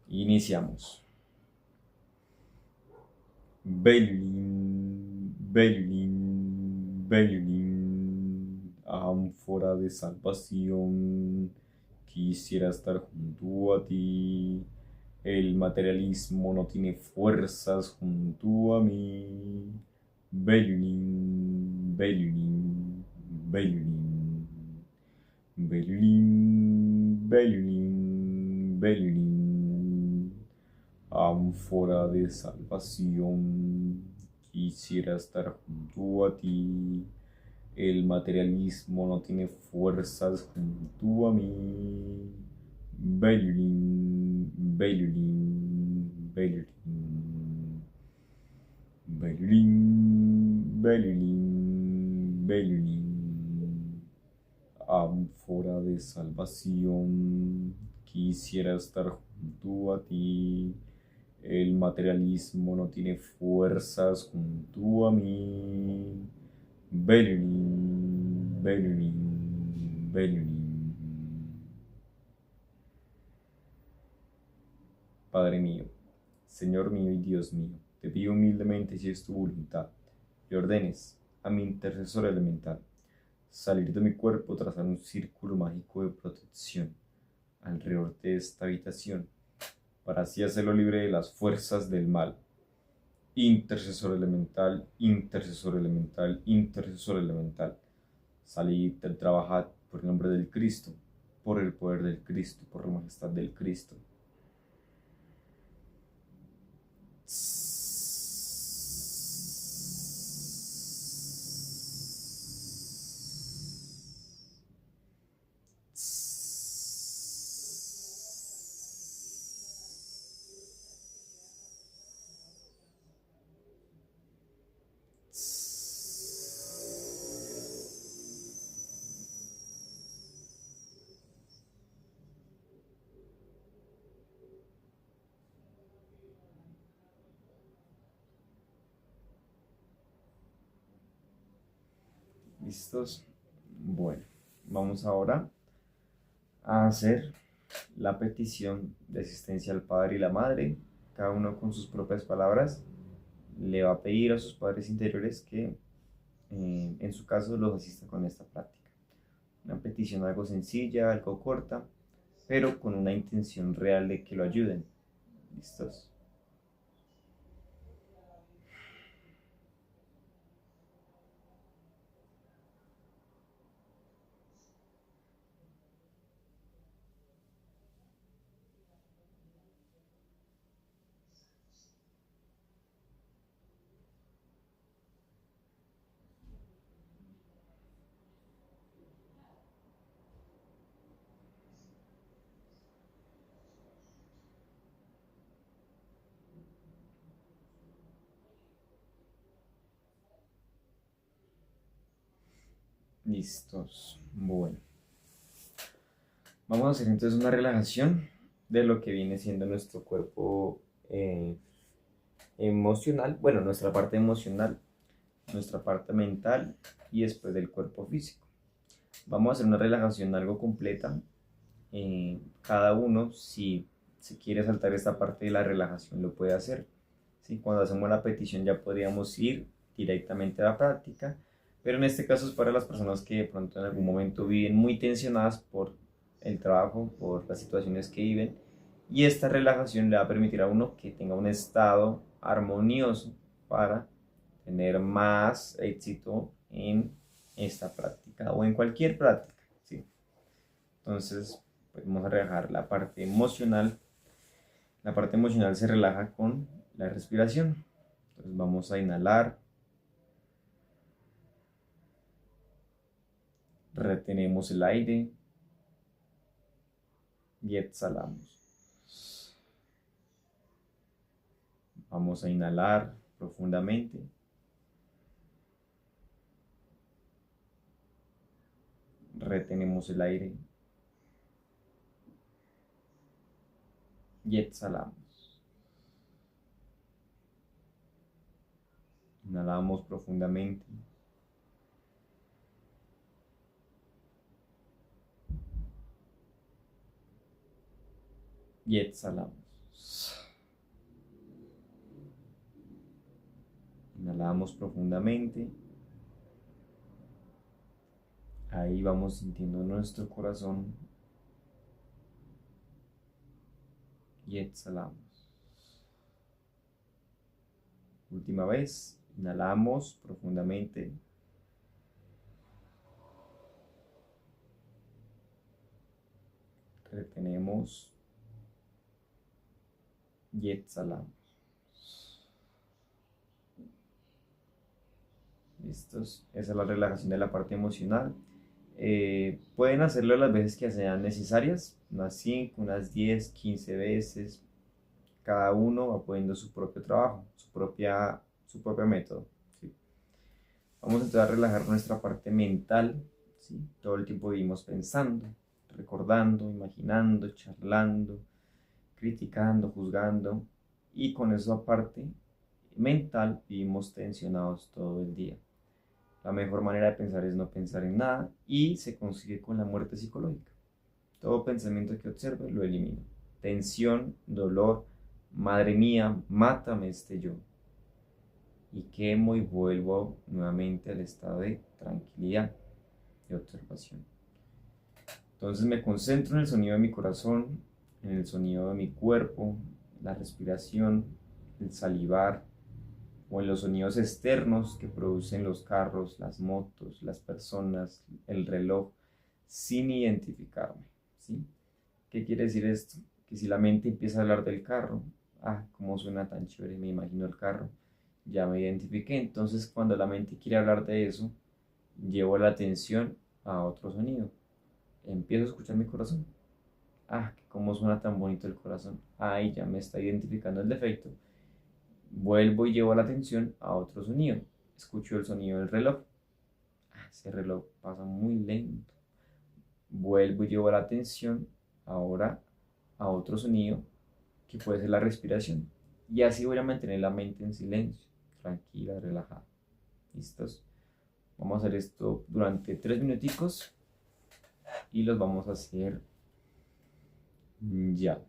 Iniciamos. Belilín, Belilín, Belilín, ánfora de salvación. Quisiera estar junto a ti. El materialismo no tiene fuerzas junto a mí. Belilín, Belilín, Belilín, Belilín, Belilín, Belilín, ánfora de salvación. Quisiera estar junto a ti. El materialismo no tiene fuerzas junto a mí. Belilín, Belilín, Belilín, Belilín, Belilín, Belilín, ánfora de salvación. Quisiera estar junto a ti. El materialismo no tiene fuerzas junto a mí. Belilín, Belilín, Belilín. Padre mío, Señor mío y Dios mío, te pido humildemente, si es tu voluntad, que ordenes a mi intercesor elemental salir de mi cuerpo, trazar un círculo mágico de protección alrededor de esta habitación, para así hacerlo libre de las fuerzas del mal. Intercesor elemental, intercesor elemental, intercesor elemental. Salid, trabajad por el nombre del Cristo, por el poder del Cristo, por la majestad del Cristo. ¿Listos? Bueno, vamos ahora a hacer la petición de asistencia al Padre y la Madre. Cada uno con sus propias palabras le va a pedir a sus padres interiores que en su caso los asista con esta práctica. Una petición algo sencilla, algo corta, pero con una intención real de que lo ayuden. ¿Listos? Listos. Bueno. Vamos a hacer entonces una relajación de lo que viene siendo nuestro cuerpo emocional, bueno, nuestra parte emocional, nuestra parte mental y después del cuerpo físico. Vamos a hacer una relajación algo completa. Cada uno, si se quiere saltar esta parte de la relajación, lo puede hacer. ¿Sí? Cuando hacemos la petición ya podríamos ir directamente a la práctica, pero en este caso es para las personas que de pronto en algún momento viven muy tensionadas por el trabajo, por las situaciones que viven, y esta relajación le va a permitir a uno que tenga un estado armonioso para tener más éxito en esta práctica o en cualquier práctica, ¿sí? Entonces, pues vamos a relajar la parte emocional. La parte emocional se relaja con la respiración. Entonces vamos a inhalar, retenemos el aire y exhalamos. Vamos a inhalar profundamente. Retenemos el aire y exhalamos. Inhalamos profundamente. Y exhalamos. Inhalamos profundamente. Ahí vamos sintiendo nuestro corazón. Y exhalamos. Última vez. Inhalamos profundamente. Retenemos. Y exhalamos. ¿Listos? Esa es la relajación de la parte emocional. Pueden hacerlo las veces que sean necesarias, unas 5, unas 10, 15 veces. Cada uno va poniendo su propio trabajo, su propio método, ¿sí? Vamos entonces a relajar nuestra parte mental, ¿sí? Todo el tiempo vivimos pensando, recordando, imaginando, charlando, criticando, juzgando, y con esa parte mental vivimos tensionados todo el día. La mejor manera de pensar es no pensar en nada y se consigue con la muerte psicológica. Todo pensamiento que observe lo elimino. Tensión, dolor, madre mía, mátame este yo. Y quemo y vuelvo nuevamente al estado de tranquilidad, de observación. Entonces me concentro en el sonido de mi corazón, en el sonido de mi cuerpo, la respiración, el salivar, o en los sonidos externos que producen los carros, las motos, las personas, el reloj, sin identificarme, ¿sí? ¿Qué quiere decir esto? Que si la mente empieza a hablar del carro, cómo suena tan chévere, me imagino el carro, ya me identifiqué. Entonces, cuando la mente quiere hablar de eso, llevo la atención a otro sonido. Empiezo a escuchar mi corazón. Cómo suena tan bonito el corazón. Ya me está identificando el defecto. Vuelvo y llevo la atención a otro sonido. Escucho el sonido del reloj. Ese reloj pasa muy lento. Vuelvo y llevo la atención ahora a otro sonido que puede ser la respiración. Y así voy a mantener la mente en silencio, tranquila, relajada. ¿Listos? Vamos a hacer esto durante 3 minuticos y los vamos a hacer ya.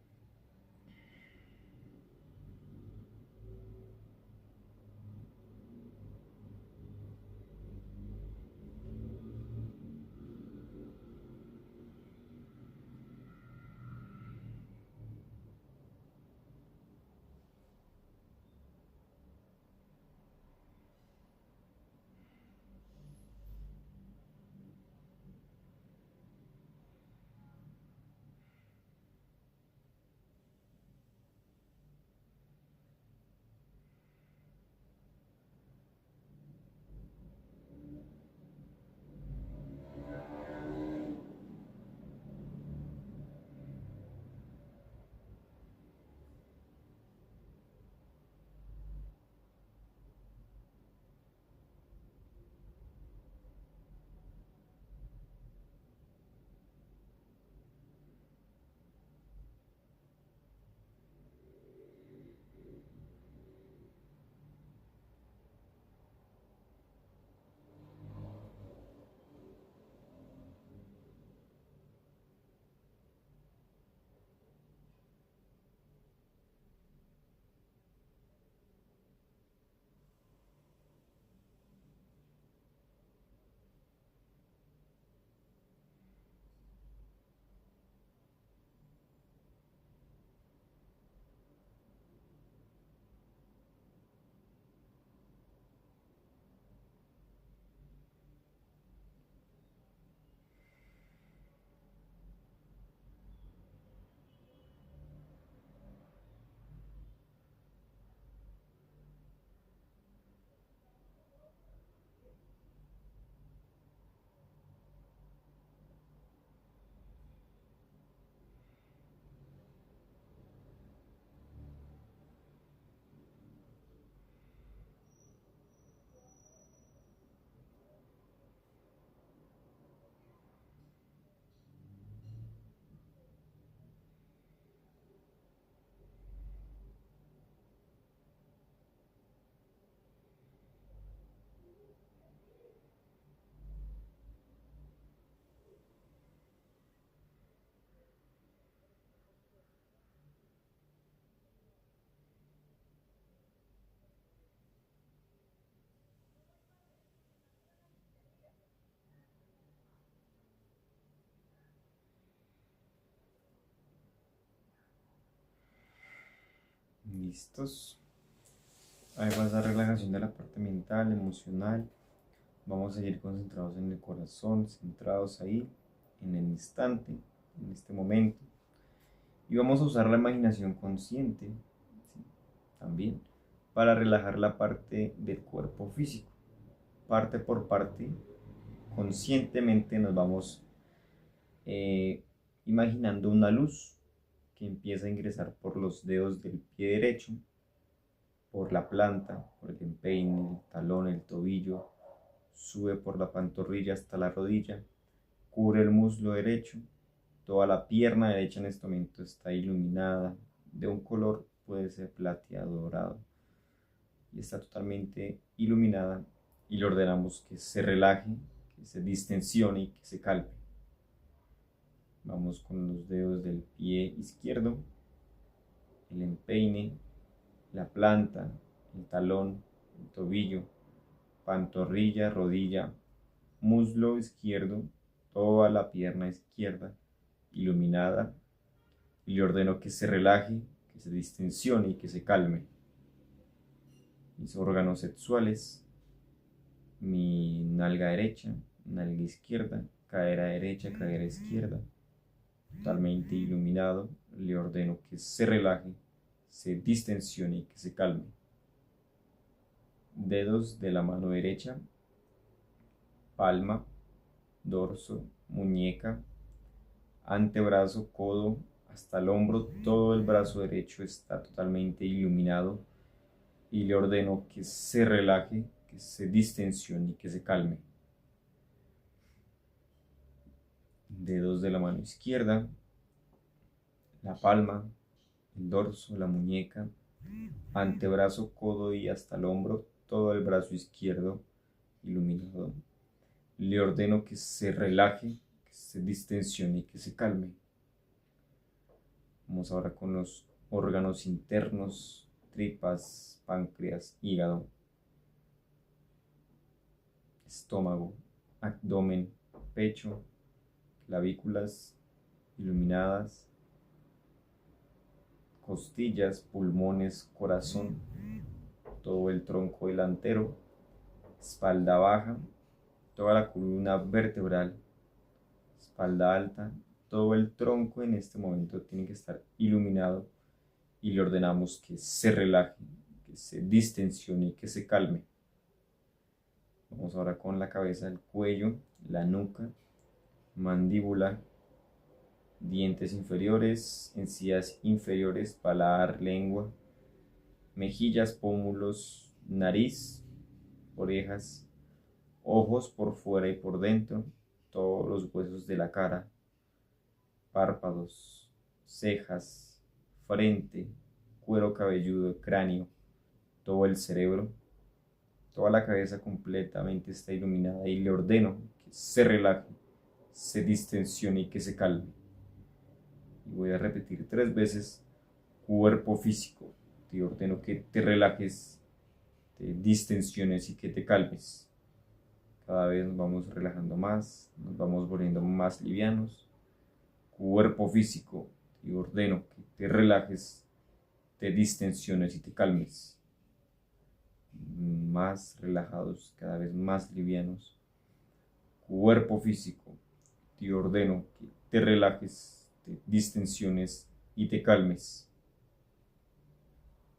listos. Además, la relajación de la parte mental, emocional. Vamos a seguir concentrados en el corazón, centrados ahí, en el instante, en este momento. Y vamos a usar la imaginación consciente, ¿sí? También, para relajar la parte del cuerpo físico. Parte por parte, conscientemente nos vamos imaginando una luz que empieza a ingresar por los dedos del pie derecho, por la planta, por el empeine, el talón, el tobillo, sube por la pantorrilla hasta la rodilla, cubre el muslo derecho, toda la pierna derecha en este momento está iluminada de un color, puede ser plateado, dorado, y está totalmente iluminada, y le ordenamos que se relaje, que se distensione y que se calme. Vamos con los dedos del pie izquierdo, el empeine, la planta, el talón, el tobillo, pantorrilla, rodilla, muslo izquierdo, toda la pierna izquierda iluminada, y le ordeno que se relaje, que se distensione y que se calme. Mis órganos sexuales, mi nalga derecha, nalga izquierda, cadera derecha, cadera izquierda, totalmente iluminado, le ordeno que se relaje, se distensione y que se calme. Dedos de la mano derecha, palma, dorso, muñeca, antebrazo, codo, hasta el hombro, todo el brazo derecho está totalmente iluminado, y le ordeno que se relaje, que se distensione y que se calme. Dedos de la mano izquierda, la palma, el dorso, la muñeca, antebrazo, codo y hasta el hombro, todo el brazo izquierdo iluminado. Le ordeno que se relaje, que se distensione y que se calme. Vamos ahora con los órganos internos, tripas, páncreas, hígado, estómago, abdomen, pecho, clavículas iluminadas, costillas, pulmones, corazón, todo el tronco delantero, espalda baja, toda la columna vertebral, espalda alta, todo el tronco en este momento tiene que estar iluminado, y le ordenamos que se relaje, que se distensione y que se calme. Vamos ahora con la cabeza, el cuello, la nuca, mandíbula, dientes inferiores, encías inferiores, paladar, lengua, mejillas, pómulos, nariz, orejas, ojos por fuera y por dentro, todos los huesos de la cara, párpados, cejas, frente, cuero cabelludo, cráneo, todo el cerebro, toda la cabeza completamente está iluminada, y le ordeno que se relaje, se distensione y que se calme. Y voy a repetir 3 veces: cuerpo físico, te ordeno que te relajes, te distensiones y que te calmes. Cada vez nos vamos relajando más, nos vamos volviendo más livianos. Cuerpo físico, te ordeno que te relajes, te distensiones y te calmes. Más relajados, cada vez más livianos. Cuerpo físico, te ordeno que te relajes, te distensiones y te calmes.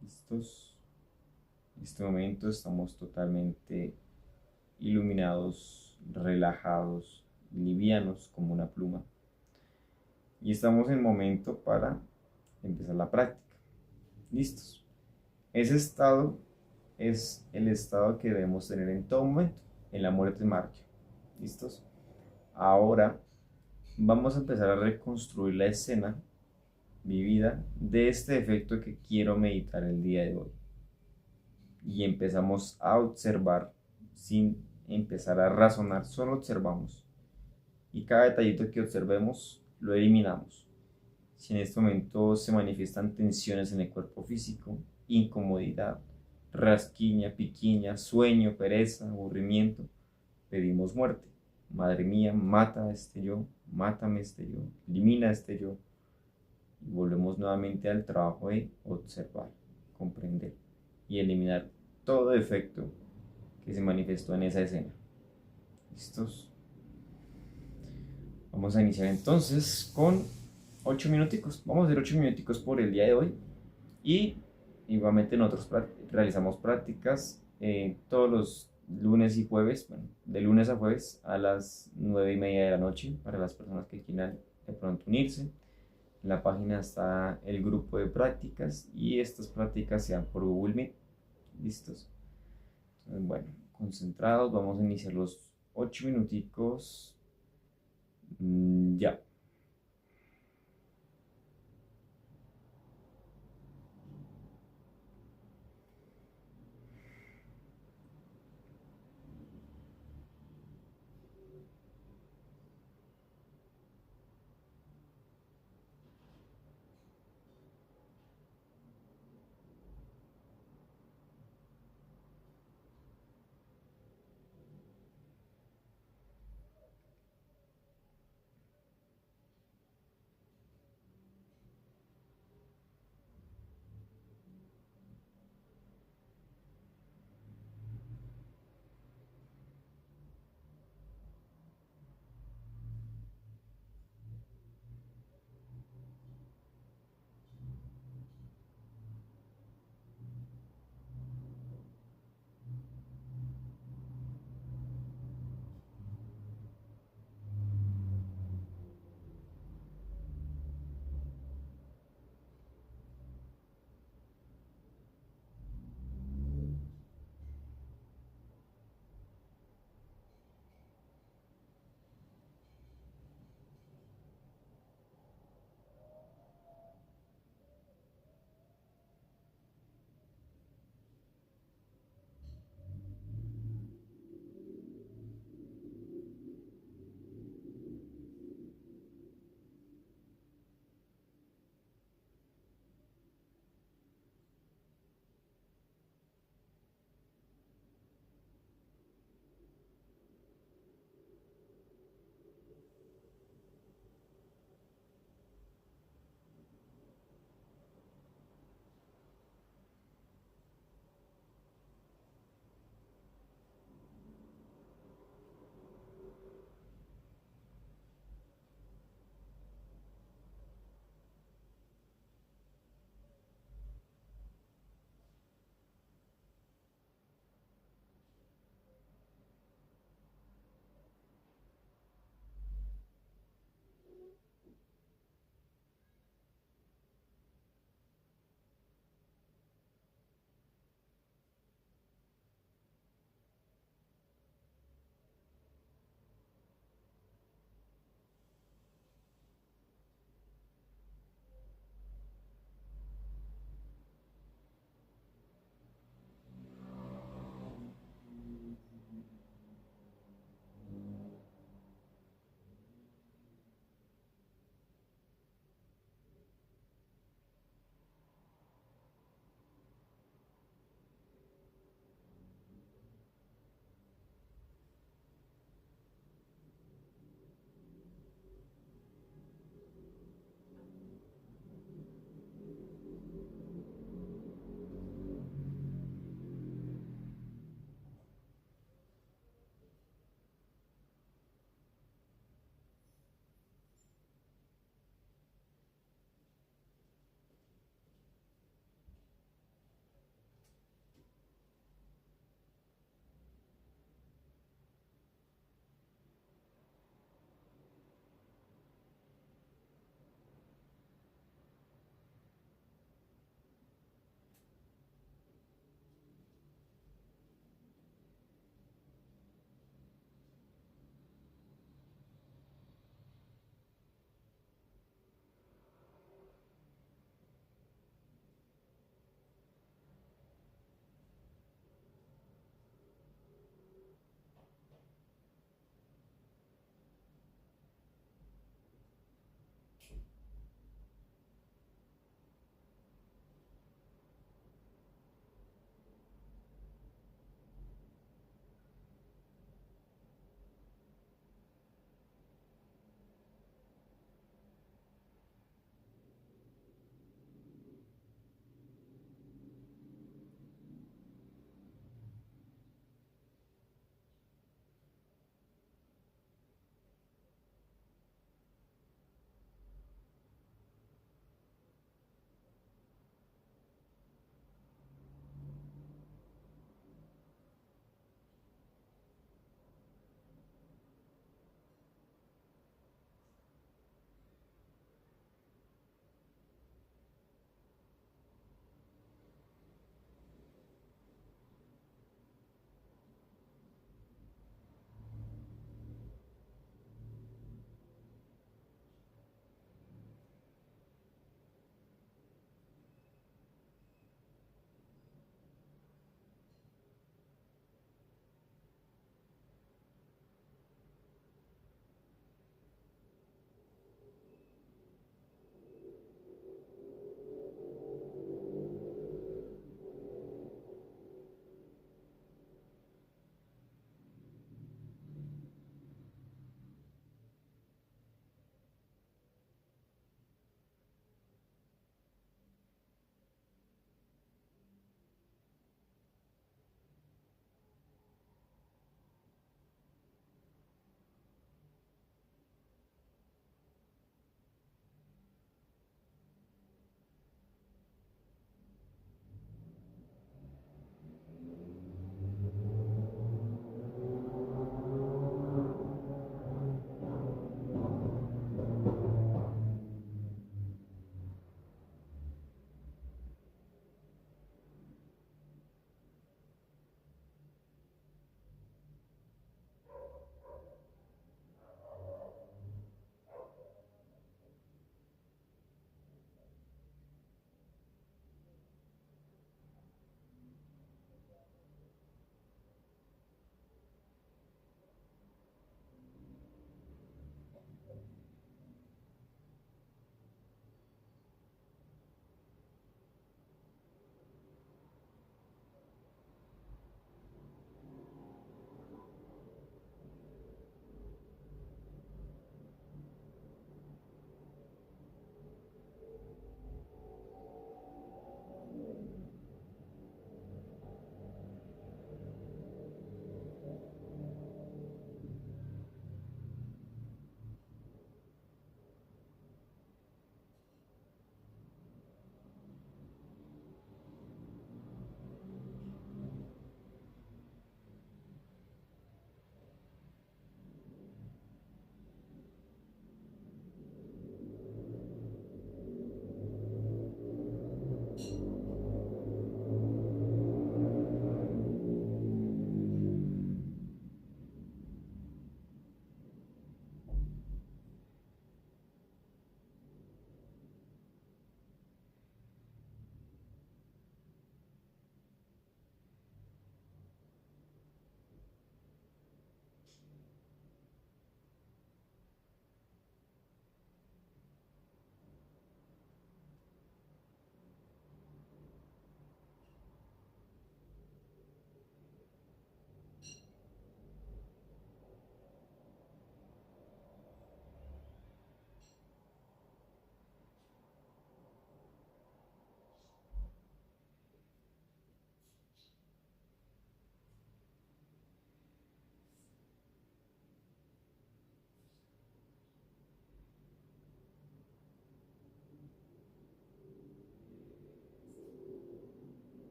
¿Listos? En este momento estamos totalmente iluminados, relajados, livianos como una pluma. Y estamos en el momento para empezar la práctica. ¿Listos? Ese estado es el estado que debemos tener en todo momento, en la muerte mártir. ¿Listos? Ahora vamos a empezar a reconstruir la escena vivida de este efecto que quiero meditar el día de hoy. Y empezamos a observar sin empezar a razonar, solo observamos. Y cada detallito que observemos lo eliminamos. Si en este momento se manifiestan tensiones en el cuerpo físico, incomodidad, rasquiña, piquiña, sueño, pereza, aburrimiento, pedimos muerte. Madre mía, mata a este yo, mátame este yo, elimina a este yo. Y volvemos nuevamente al trabajo de observar, comprender y eliminar todo defecto que se manifestó en esa escena. ¿Listos? Vamos a iniciar entonces con 8 minuticos. Vamos a hacer 8 minuticos por el día de hoy. Y igualmente nosotros realizamos prácticas todos los lunes y jueves, bueno, de lunes a jueves a las 9:30 de la noche para las personas que quieran de pronto unirse. En la página está el grupo de prácticas y estas prácticas se dan por Google Meet. ¿Listos? Entonces, bueno, concentrados, vamos a iniciar los 8 minuticos. Ya.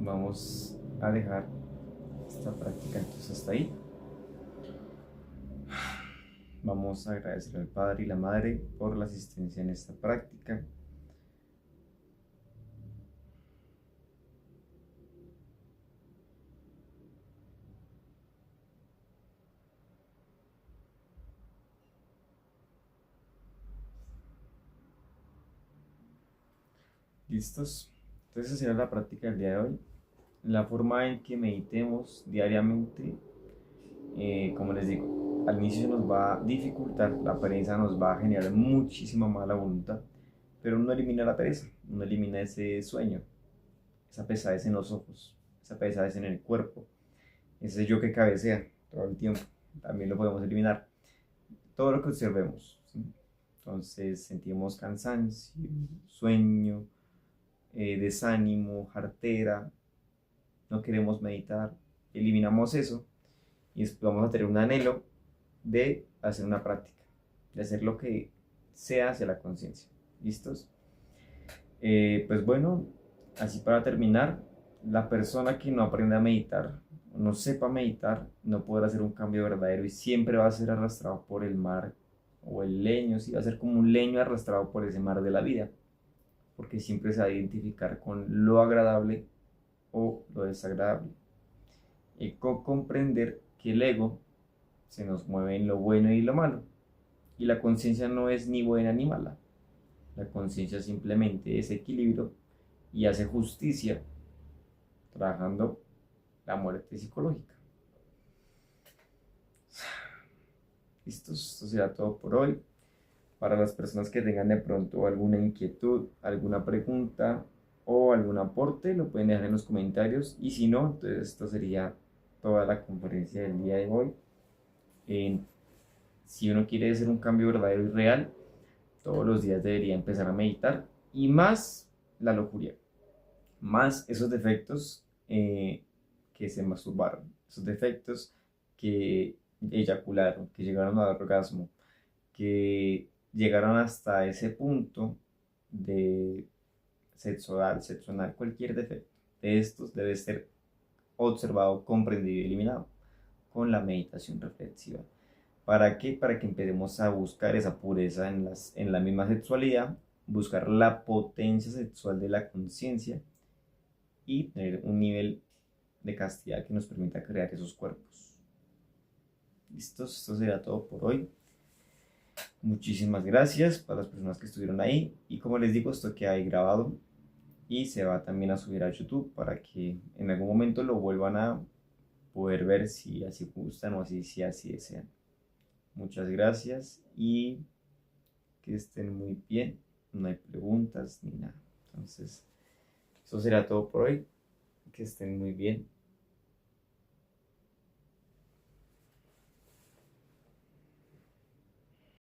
Vamos a dejar esta práctica entonces hasta ahí. Vamos a agradecer al Padre y la Madre por la asistencia en esta práctica. ¿Listos? Entonces esa será la práctica del día de hoy. La forma en que meditemos diariamente, como les digo, al inicio nos va a dificultar, la pereza nos va a generar muchísima mala voluntad, pero no elimina la pereza, no elimina ese sueño, esa pesadez en los ojos, esa pesadez en el cuerpo, ese yo que cabecea todo el tiempo, también lo podemos eliminar. Todo lo que observemos, ¿sí? Entonces sentimos cansancio, sueño, desánimo, jartera, no queremos meditar, eliminamos eso y después vamos a tener un anhelo de hacer una práctica, de hacer lo que sea hacia la conciencia. ¿Listos? Pues bueno, así para terminar, la persona que no aprenda a meditar, no sepa meditar, no podrá hacer un cambio verdadero y siempre va a ser arrastrado por el mar o el leño, sí, va a ser como un leño arrastrado por ese mar de la vida, porque siempre se va a identificar con lo agradable o lo desagradable. Y comprender que el ego se nos mueve en lo bueno y lo malo, y la conciencia no es ni buena ni mala. La conciencia simplemente es equilibrio y hace justicia trabajando la muerte psicológica. Listo, esto será todo por hoy. Para las personas que tengan de pronto alguna inquietud, alguna pregunta o algún aporte, lo pueden dejar en los comentarios. Y si no, entonces esto sería toda la conferencia del día de hoy. Si uno quiere hacer un cambio verdadero y real, todos los días debería empezar a meditar y más la lujuria, más esos defectos que se masturbaron, esos defectos que eyacularon, que llegaron al orgasmo, que llegaron hasta ese punto de sexo oral, sexo anal, cualquier defecto de estos debe ser observado, comprendido y eliminado con la meditación reflexiva. ¿Para qué? Para que empecemos a buscar esa pureza en la misma sexualidad, buscar la potencia sexual de la conciencia y tener un nivel de castidad que nos permita crear esos cuerpos. ¿Listos? Esto será todo por hoy. Muchísimas gracias para las personas que estuvieron ahí y como les digo, esto queda ahí grabado y se va también a subir a YouTube para que en algún momento lo vuelvan a poder ver si así gustan o si así desean. Muchas gracias y que estén muy bien. No hay preguntas ni nada. Entonces, eso será todo por hoy. Que estén muy bien.